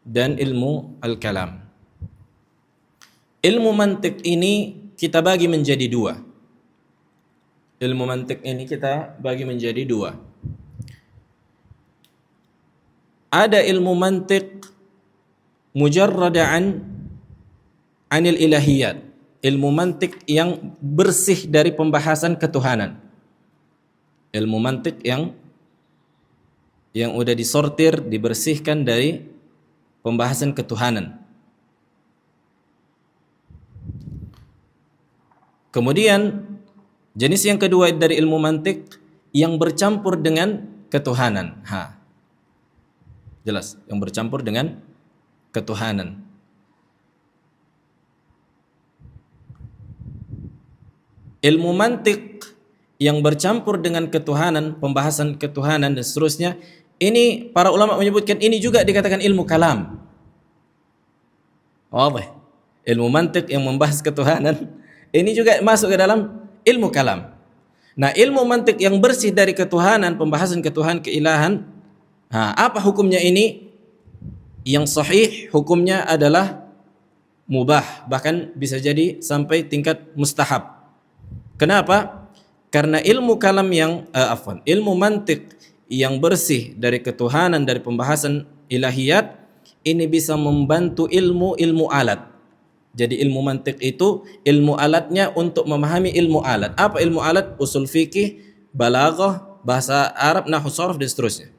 dan ilmu al-kalam? Ilmu mantiq ini kita bagi menjadi dua. Ilmu mantiq ini kita bagi menjadi dua. Ada ilmu mantiq mujarrada'an anil ilahiyat, ilmu mantik yang bersih dari pembahasan ketuhanan. Ilmu mantik yang udah disortir, dibersihkan dari pembahasan ketuhanan. Kemudian jenis yang kedua dari ilmu mantik yang bercampur dengan ketuhanan. Jelas, yang bercampur dengan ketuhanan. Ilmu mantik yang bercampur dengan ketuhanan, pembahasan ketuhanan dan seterusnya, ini para ulama menyebutkan ini juga dikatakan ilmu kalam. Ilmu mantik yang membahas ketuhanan, ini juga masuk ke dalam ilmu kalam. Nah, ilmu mantik yang bersih dari ketuhanan, pembahasan ketuhanan, keilahan, apa hukumnya ini? Yang sahih hukumnya adalah mubah, bahkan bisa jadi sampai tingkat mustahab. Kenapa? Karena ilmu kalam ilmu mantik yang bersih dari ketuhanan, dari pembahasan ilahiyat, ini bisa membantu ilmu alat. Jadi ilmu mantik itu ilmu alatnya untuk memahami ilmu alat. Apa ilmu alat? Usul fikih, balaghah, bahasa Arab, nahwu, sharaf dan seterusnya.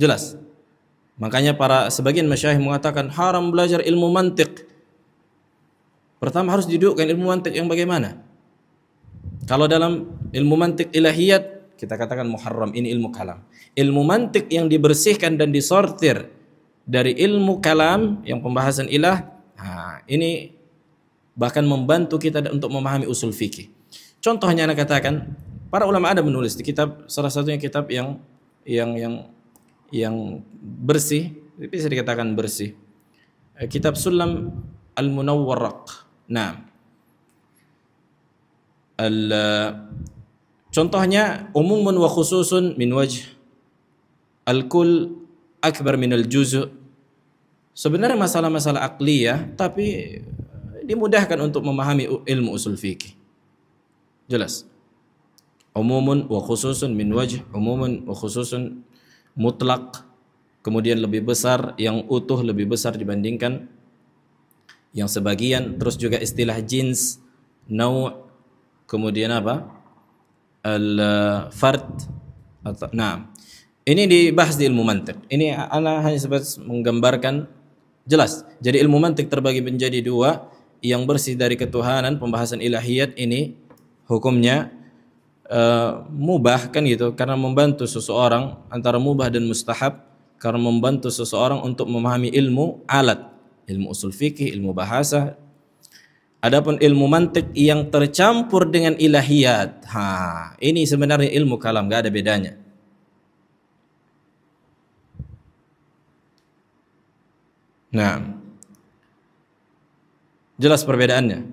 Jelas. Makanya sebagian masyayikh mengatakan haram belajar ilmu mantik. Pertama harus didudukkan ilmu mantik yang bagaimana? Kalau dalam ilmu mantik ilahiyat kita katakan muharram, ini ilmu kalam. Ilmu mantik yang dibersihkan dan disortir dari ilmu kalam yang pembahasan ilah, ini bahkan membantu kita untuk memahami usul fikih. Contohnya anak katakan, para ulama ada menulis di kitab, salah satunya kitab yang bersih, bisa dikatakan bersih. Kitab Sulam Al-Munawwaraq. Nah, contohnya umumun wa khususun min wajh, al-kull akbar min al-juz'. Sebenarnya masalah-masalah akliyah, tapi dimudahkan untuk memahami ilmu usul fikih. Jelas. Umumun wa khususun min wajh, umumun wa khususun mutlaq, kemudian lebih besar, yang utuh lebih besar dibandingkan yang sebagian. Terus juga istilah jins, naw', kemudian apa? Al-fard atau nah. Ini dibahas di ilmu mantiq. Ini ana hanya sebatas menggambarkan jelas. Jadi ilmu mantiq terbagi menjadi dua, yang bersih dari ketuhanan, pembahasan ilahiyat ini hukumnya mubah kan gitu, karena membantu seseorang antara mubah dan mustahab, karena membantu seseorang untuk memahami ilmu alat, ilmu usul fikih, ilmu bahasa. Adapun ilmu mantik yang tercampur dengan ilahiyat, ini sebenarnya ilmu kalam, gak ada bedanya. Nah, jelas perbedaannya.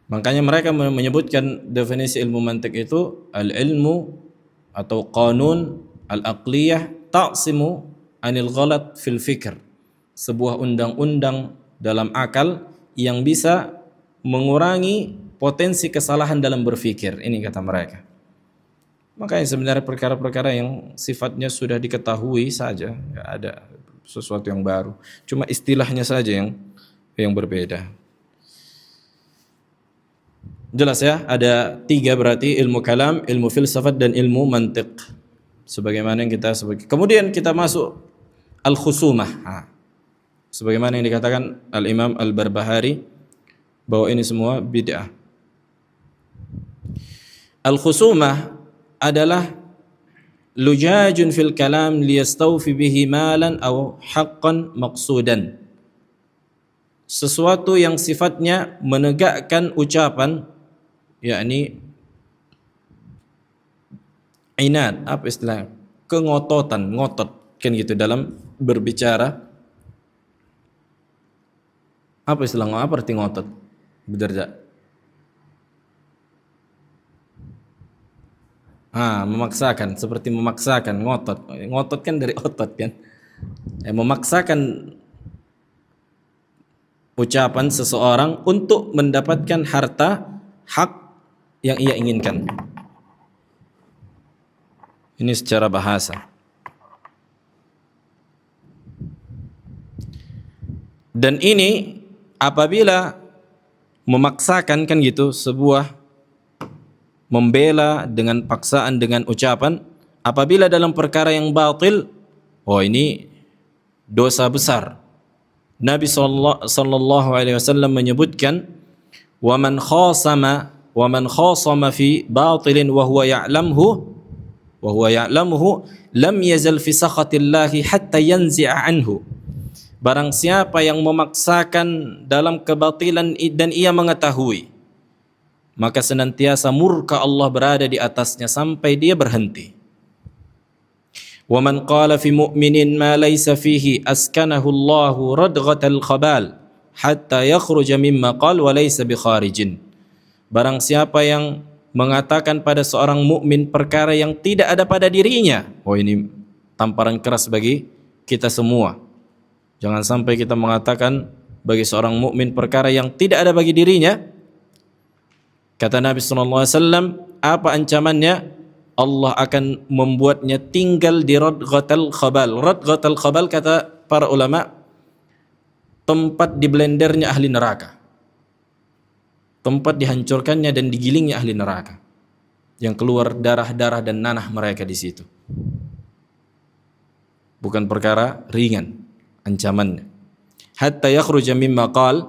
Makanya mereka menyebutkan definisi ilmu mantik itu al-ilmu atau qanun al-aqliyah taqsimu anil ghalat fil fikr. Sebuah undang-undang dalam akal yang bisa mengurangi potensi kesalahan dalam berfikir. Ini kata mereka. Makanya sebenarnya perkara-perkara yang sifatnya sudah diketahui saja, nggak ada sesuatu yang baru. Cuma istilahnya saja yang berbeda. Jelas ya, ada tiga berarti: ilmu kalam, ilmu filsafat, dan ilmu mantiq. Sebagaimana yang kita sebut. Kemudian kita masuk al-khusumah. Sebagaimana yang dikatakan Al-Imam Al-Barbahari bahwa ini semua bid'ah. Al-khusumah adalah lujajun fil kalam liyastawfi bihi malan aw haqqan maqsudan. Sesuatu yang sifatnya menegakkan ucapan, yakni inad, apa istilahnya? Kengototan, ngotot kan gitu dalam berbicara. Apa istilah apa arti ngotot? Berdarja. Memaksakan, seperti memaksakan, ngotot. Ngotot kan dari otot kan. Memaksakan ucapan seseorang untuk mendapatkan harta hak yang ia inginkan. Ini secara bahasa. Dan ini apabila memaksakan kan gitu, sebuah membela dengan paksaan, dengan ucapan, apabila dalam perkara yang batil, ini dosa besar. Nabi sallallahu alaihi wasallam menyebutkan, wa man khasama fi batilin wa huwa ya'lamhu lam yazal fi sakhatillahi hatta yanzi'a anhu. Barang siapa yang memaksakan dalam kebatilan dan ia mengetahui, maka senantiasa murka Allah berada di atasnya sampai dia berhenti. Wa man qala fi mu'minin ma laysa fihi askanahu Allahu radghatal khabal hatta yakhruja mimma qala wa laysa bi kharijin. Barang siapa yang mengatakan pada seorang mukmin perkara yang tidak ada pada dirinya, ini tamparan keras bagi kita semua. Jangan sampai kita mengatakan bagi seorang mukmin perkara yang tidak ada bagi dirinya. Kata Nabi sallallahu alaihi wasallam, apa ancamannya? Allah akan membuatnya tinggal di radghatal khabal. Radghatal khabal kata para ulama, tempat di blendernya ahli neraka. Tempat dihancurkannya dan digilingnya ahli neraka. Yang keluar darah-darah dan nanah mereka di situ. Bukan perkara ringan ancamannya. Hatta yakhruja mimma qal.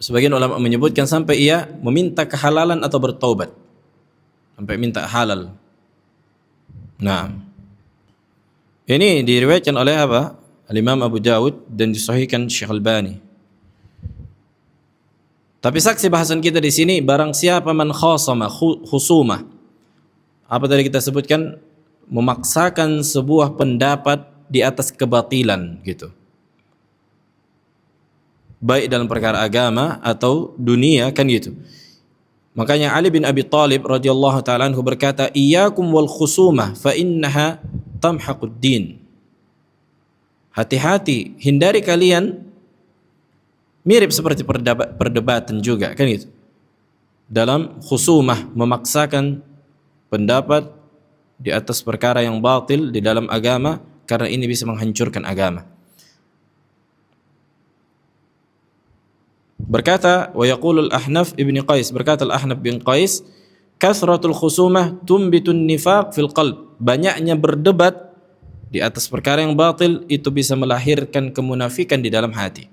Sebagian ulama menyebutkan sampai ia meminta kehalalan atau bertaubat. Sampai minta halal. Nah, ini diriwayatkan oleh apa? Al-Imam Abu Dawud dan disahihkan Syekh Albani. Tapi saksi bahasan kita di sini, barang siapa man khasama khusumah. Apa tadi kita sebutkan? Memaksakan sebuah pendapat di atas kebatilan gitu. Baik dalam perkara agama atau dunia kan gitu. Makanya Ali bin Abi Thalib radhiyallahu taala anhu berkata, "Iyyakum wal khusumah fa innaha tamhaqud din." Hati-hati, hindari kalian mirip seperti perdebatan juga kan gitu. Dalam khusumah, memaksakan pendapat, di atas perkara yang batil di dalam agama, karena ini bisa menghancurkan agama. Berkata wa yaqulu al-Ahnaf ibn Qais, berkata al-Ahnaf bin Qais, kasratul khusumah tumbitun nifaq fil qalb. Banyaknya berdebat di atas perkara yang batil itu bisa melahirkan kemunafikan di dalam hati.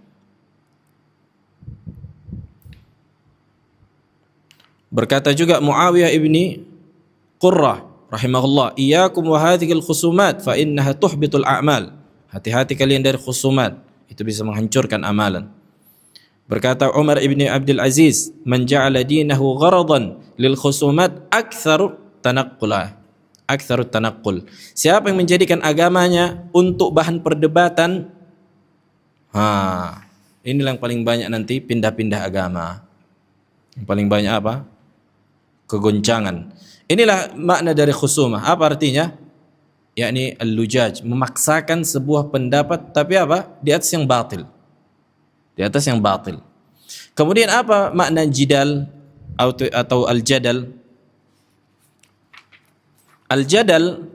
Berkata juga Muawiyah ibni Qurrah rahimahullah, iyyakum wa hadhil khusumat fa innaha tuhbitul a'mal. Hati-hati kalian dari khusumat, itu bisa menghancurkan amalan. Berkata Umar ibni Abdul Aziz, man ja'ala dinahu gharadan lil khusumat aktsaru tanaqqul. Siapa yang menjadikan agamanya untuk bahan perdebatan, inilah yang paling banyak nanti pindah-pindah agama. Yang paling banyak apa? Kegoncangan. Inilah makna dari khusumah. Apa artinya? Yakni al-lujaj, memaksakan sebuah pendapat tapi apa? Di atas yang batil. Di atas yang batil. Kemudian apa makna jidal atau al-jadal? Al-jadal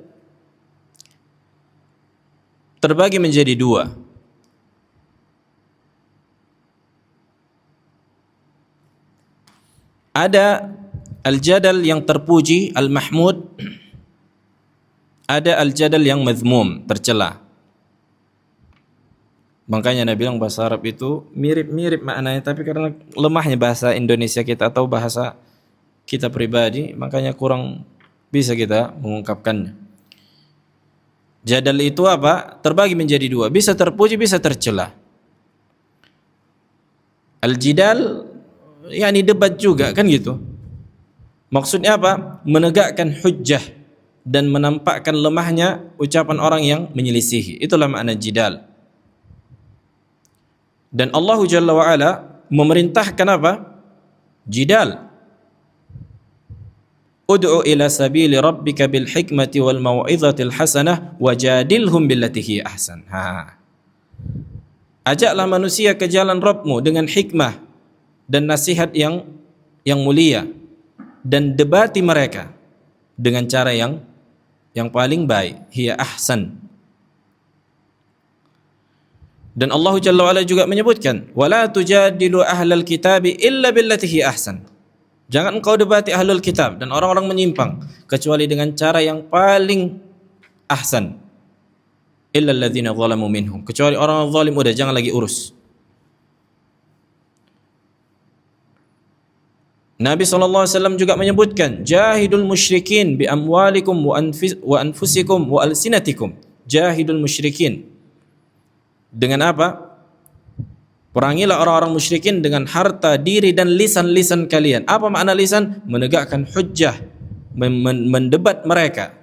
terbagi menjadi dua. Ada al-jadal yang terpuji, al-mahmud. Ada al-jadal yang mazmum, tercela. Makanya Nabi bilang bahasa Arab itu mirip-mirip maknanya, tapi karena lemahnya bahasa Indonesia kita atau bahasa kita pribadi, makanya kurang bisa kita mengungkapkannya. Jadal itu apa? Terbagi menjadi dua, bisa terpuji, bisa tercela. Al-jidal yakni debat juga, kan gitu. Maksudnya apa? Menegakkan hujjah dan menampakkan lemahnya ucapan orang yang menyelisihi. Itulah makna jidal. Dan Allah Jalla wa Ala memerintahkan apa? Jidal. Ud'u ila sabili rabbika bil hikmati wal mau'izatil hasanah wajadilhum billati hiya ahsan. Ajaklah manusia ke jalan Rabbmu dengan hikmah dan nasihat yang mulia, dan debati mereka dengan cara yang paling baik, hiya ahsan. Dan Allah Jalla wa'ala juga menyebutkan, wala tujadilu ahlal kitabi illa billati hiya ahsan. Jangan engkau debati ahlul kitab dan orang-orang menyimpang kecuali dengan cara yang paling ahsan. Illa alladzina zalamu minhum, kecuali orang yang zalim, udah jangan lagi urus. Nabi SAW juga menyebutkan, jahidul musyrikin bi amwalikum wa anfusikum wa alsinatikum. Jahidul musyrikin. Dengan apa? Perangilah orang-orang musyrikin dengan harta, diri dan lisan-lisan kalian. Apa makna lisan? Menegakkan hujjah, mendebat mereka.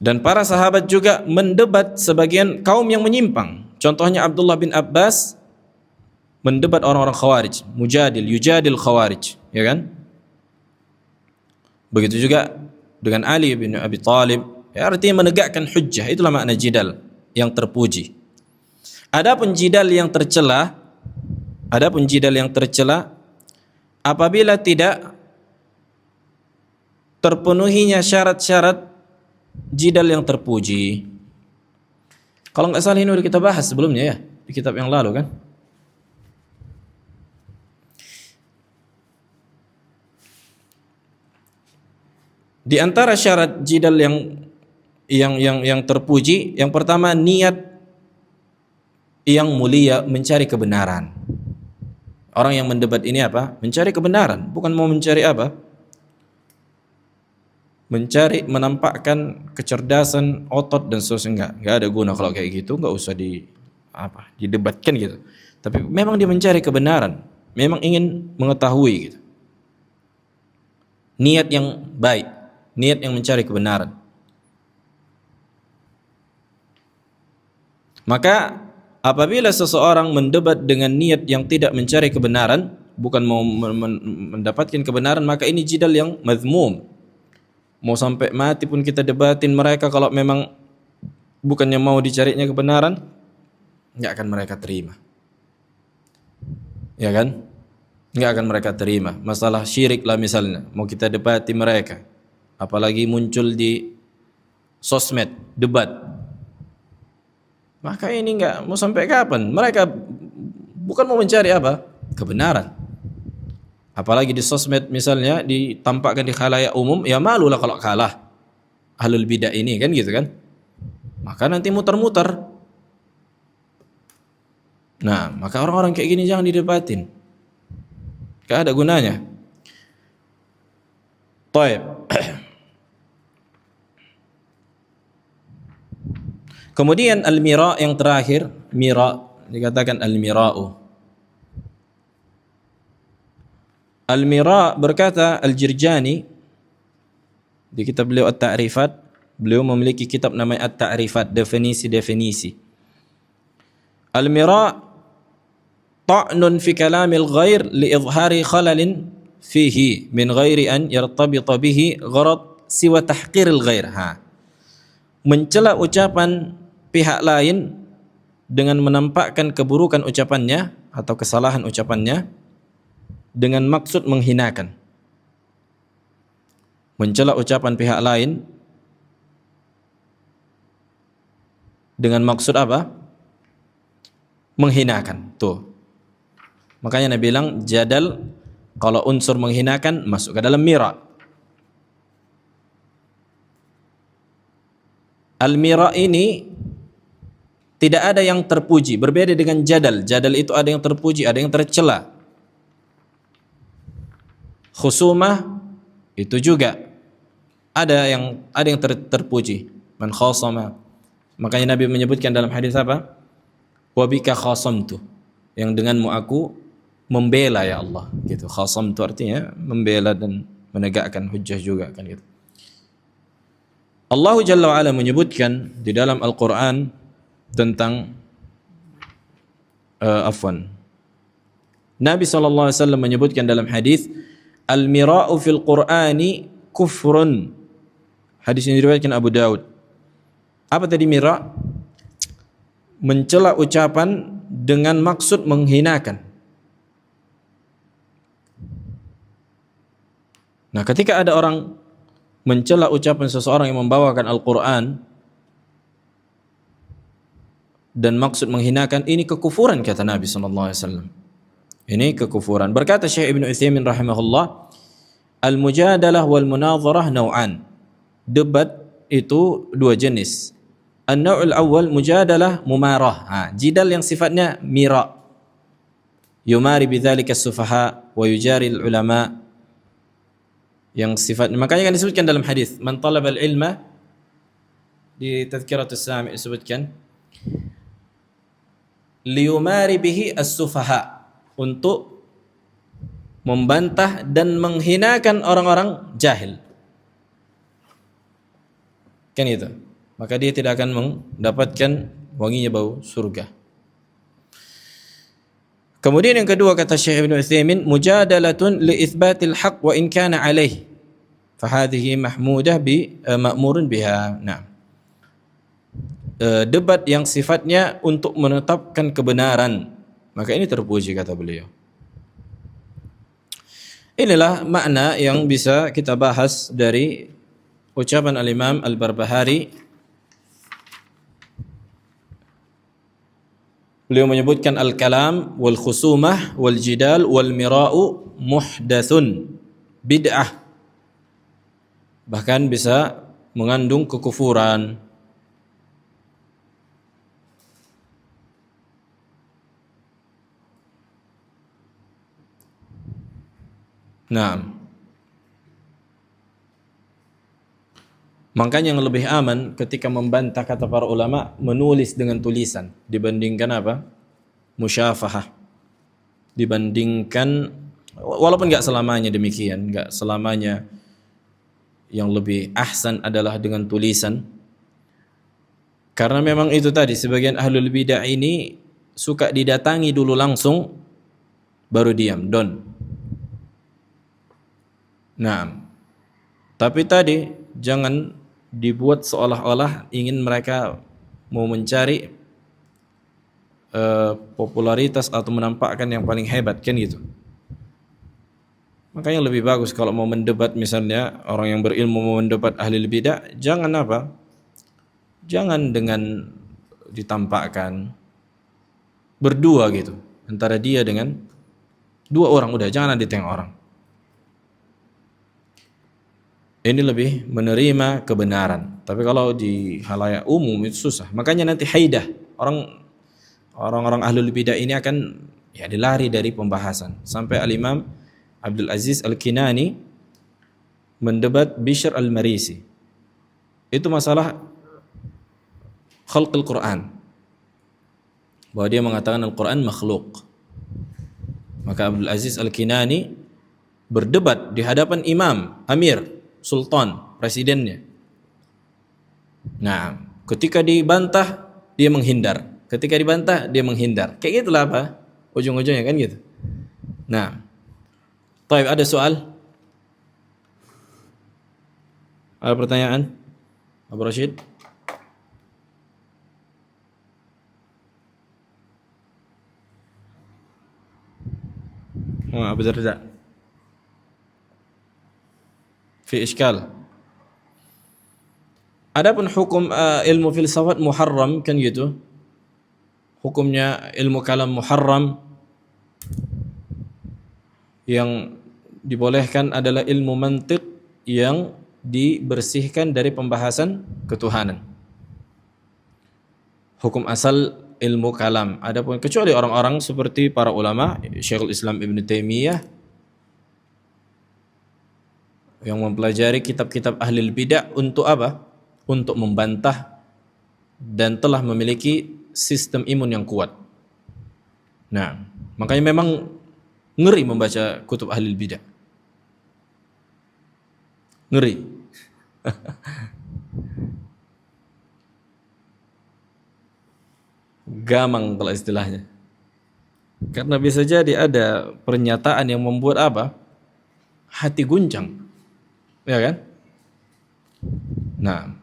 Dan para sahabat juga mendebat sebagian kaum yang menyimpang. Contohnya Abdullah bin Abbas mendebat orang-orang Khawarij, yujadil Khawarij, ya kan? Begitu juga dengan Ali bin Abi Thalib, ya, artinya menegakkan hujjah. Itulah makna jidal yang terpuji. Adapun jidal yang tercela, apabila tidak terpenuhinya syarat-syarat jidal yang terpuji. Kalau nggak salah ini udah kita bahas sebelumnya ya, di kitab yang lalu kan. Di antara syarat jidal yang terpuji, yang pertama niat yang mulia, mencari kebenaran. Orang yang mendebat ini apa? Mencari kebenaran, bukan mau mencari apa? Menampakkan kecerdasan, otot dan seterusnya. Enggak ada guna kalau kayak gitu, enggak usah didebatkan gitu. Tapi memang dia mencari kebenaran, memang ingin mengetahui gitu. Niat yang baik, niat yang mencari kebenaran. Maka apabila seseorang mendebat dengan niat yang tidak mencari kebenaran, bukan mau mendapatkan kebenaran, maka ini jidal yang mazmum. Mau sampai mati pun kita debatin mereka, kalau memang bukannya mau dicarinya kebenaran, nggak akan mereka terima, ya kan? nggak akan mereka terima. Masalah syirik lah misalnya, mau kita debati mereka, apalagi muncul di sosmed debat, maka ini nggak mau sampai kapan. Mereka bukan mau mencari apa? Kebenaran. Apalagi di sosmed misalnya ditampakkan di khalayak umum, ya malulah kalau kalah ahlul bidah ini, kan gitu kan. Maka nanti muter-muter. Nah, maka orang-orang kayak gini jangan didebatin, gak ada gunanya. Taib. Kemudian al-mira yang terakhir, mira dikatakan al-mira'u. Al-mira berkata Al-Jirjani di kitab beliau At-Ta'rifat, beliau memiliki kitab namanya At-Ta'rifat, definisi-definisi. Al-mira ta'nun fi kalamil ghair li'idhari khalalin fihi min ghairi an yartabita bihi gharad siwa tahqiril ghair. Mencela ucapan pihak lain dengan menampakkan keburukan ucapannya atau kesalahan ucapannya dengan maksud menghinakan. Mencela ucapan pihak lain dengan maksud apa? Menghinakan. Tuh. Makanya Nabi bilang jadal kalau unsur menghinakan masuk ke dalam mira. Al-mira ini tidak ada yang terpuji, berbeda dengan jadal. Jadal itu ada yang terpuji, ada yang tercela. Khusumah itu juga ada yang terpuji. Man khasama. Makanya Nabi menyebutkan dalam hadis apa? Wa bika khasamtu. Yang denganmu aku membela ya Allah. Gitu. Khasamtu artinya membela dan menegakkan hujjah juga, kan gitu. Allah Jalla wa Ala menyebutkan di dalam Al-Quran tentang Nabi SAW menyebutkan dalam hadis al-mira'u fil Qur'ani kufrun. Hadis ini diriwayatkan Abu Daud. Apa tadi mira'? Mencela ucapan dengan maksud menghinakan. Nah, ketika ada orang mencela ucapan seseorang yang membawakan Al-Quran dan maksud menghinakan, ini kekufuran kata Nabi SAW. Ini kekufuran. Berkata Syekh Ibn Utsaimin rahimahullah, al-mujadalah wal munadharah naw'an. Debat itu dua jenis. An-naw'ul awal mujadalah mumarah. Jidal yang sifatnya mira. Yumari bidzalika as-sufaha wa yujari al-ulama. Yang sifatnya, makanya kan disebutkan dalam hadis, man talaba al-ilma di Tadhkiratus Sami' disebutkan liyumari bihi as-sufaha, untuk membantah dan menghinakan orang-orang jahil. Kan itu. Maka dia tidak akan mendapatkan wanginya bau surga. Kemudian yang kedua kata Syekh Ibn Utsaimin, mujadalatun li itsbatil haqq wa in kana alaih. Fahadhihi mahmudah bi ma'murun biha. Nah. Debat yang sifatnya untuk menetapkan kebenaran, maka ini terpuji kata beliau. Inilah makna yang bisa kita bahas dari ucapan al-Imam Al-Barbahari. Beliau menyebutkan al-kalam wal khusumah wal jidal wal mira'u muhdatsun bid'ah. Bahkan bisa mengandung kekufuran. Nah, makanya yang lebih aman ketika membantah kata para ulama menulis dengan tulisan dibandingkan apa? Musyafahah. Dibandingkan, walaupun enggak selamanya demikian, enggak selamanya yang lebih ahsan adalah dengan tulisan. Karena memang itu tadi, sebagian ahlul bidah ini suka didatangi dulu langsung baru diam, don. Nah, tapi tadi jangan dibuat seolah-olah ingin mereka mau mencari popularitas atau menampakkan yang paling hebat, kan gitu. Makanya lebih bagus kalau mau mendebat, misalnya orang yang berilmu mau mendebat ahli bidah, jangan apa? Jangan dengan ditampakkan berdua gitu, antara dia dengan dua orang, udah jangan ada tengok orang. Ini lebih menerima kebenaran. Tapi kalau di halayak umum itu susah. Makanya nanti haidah, orang-orang ahlul bidah ini akan ya dilari dari pembahasan. Sampai Al-Imam Abdul Aziz Al-Kinani mendebat Bishr Al-Marisi. Itu masalah khalqil Quran. Bahwa dia mengatakan Al-Quran makhluk. Maka Abdul Aziz Al-Kinani berdebat di hadapan imam, amir, sultan, presidennya. Nah, ketika dibantah dia menghindar. Ketika dibantah dia menghindar. Kayak gitulah apa? Ujung-ujungnya kan gitu. Nah, baik, ada soal? Ada pertanyaan? Abu Rashid? Abu Darda? Fi iskal. Adapun hukum ilmu filsafat muharram kan gitu. Hukumnya ilmu kalam muharram, yang dibolehkan adalah ilmu mantiq yang dibersihkan dari pembahasan ketuhanan. Hukum asal ilmu kalam. Adapun kecuali orang-orang seperti para ulama, Syekhul Islam Ibn Taimiyah yang mempelajari kitab-kitab ahli bidah untuk apa? Untuk membantah dan telah memiliki sistem imun yang kuat. Nah, makanya memang ngeri membaca kutub ahli bidah. Ngeri. Gamang kalau istilahnya. Karena bisa jadi ada pernyataan yang membuat apa? Hati guncang. Ya kan? Nah.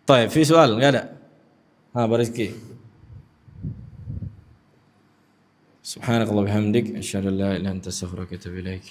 Baik, visual enggak ada? Barizki. Subhanakallah bihamdik, asyhadu an la ilaha illa anta astaghfiruka wa atubu ilaik.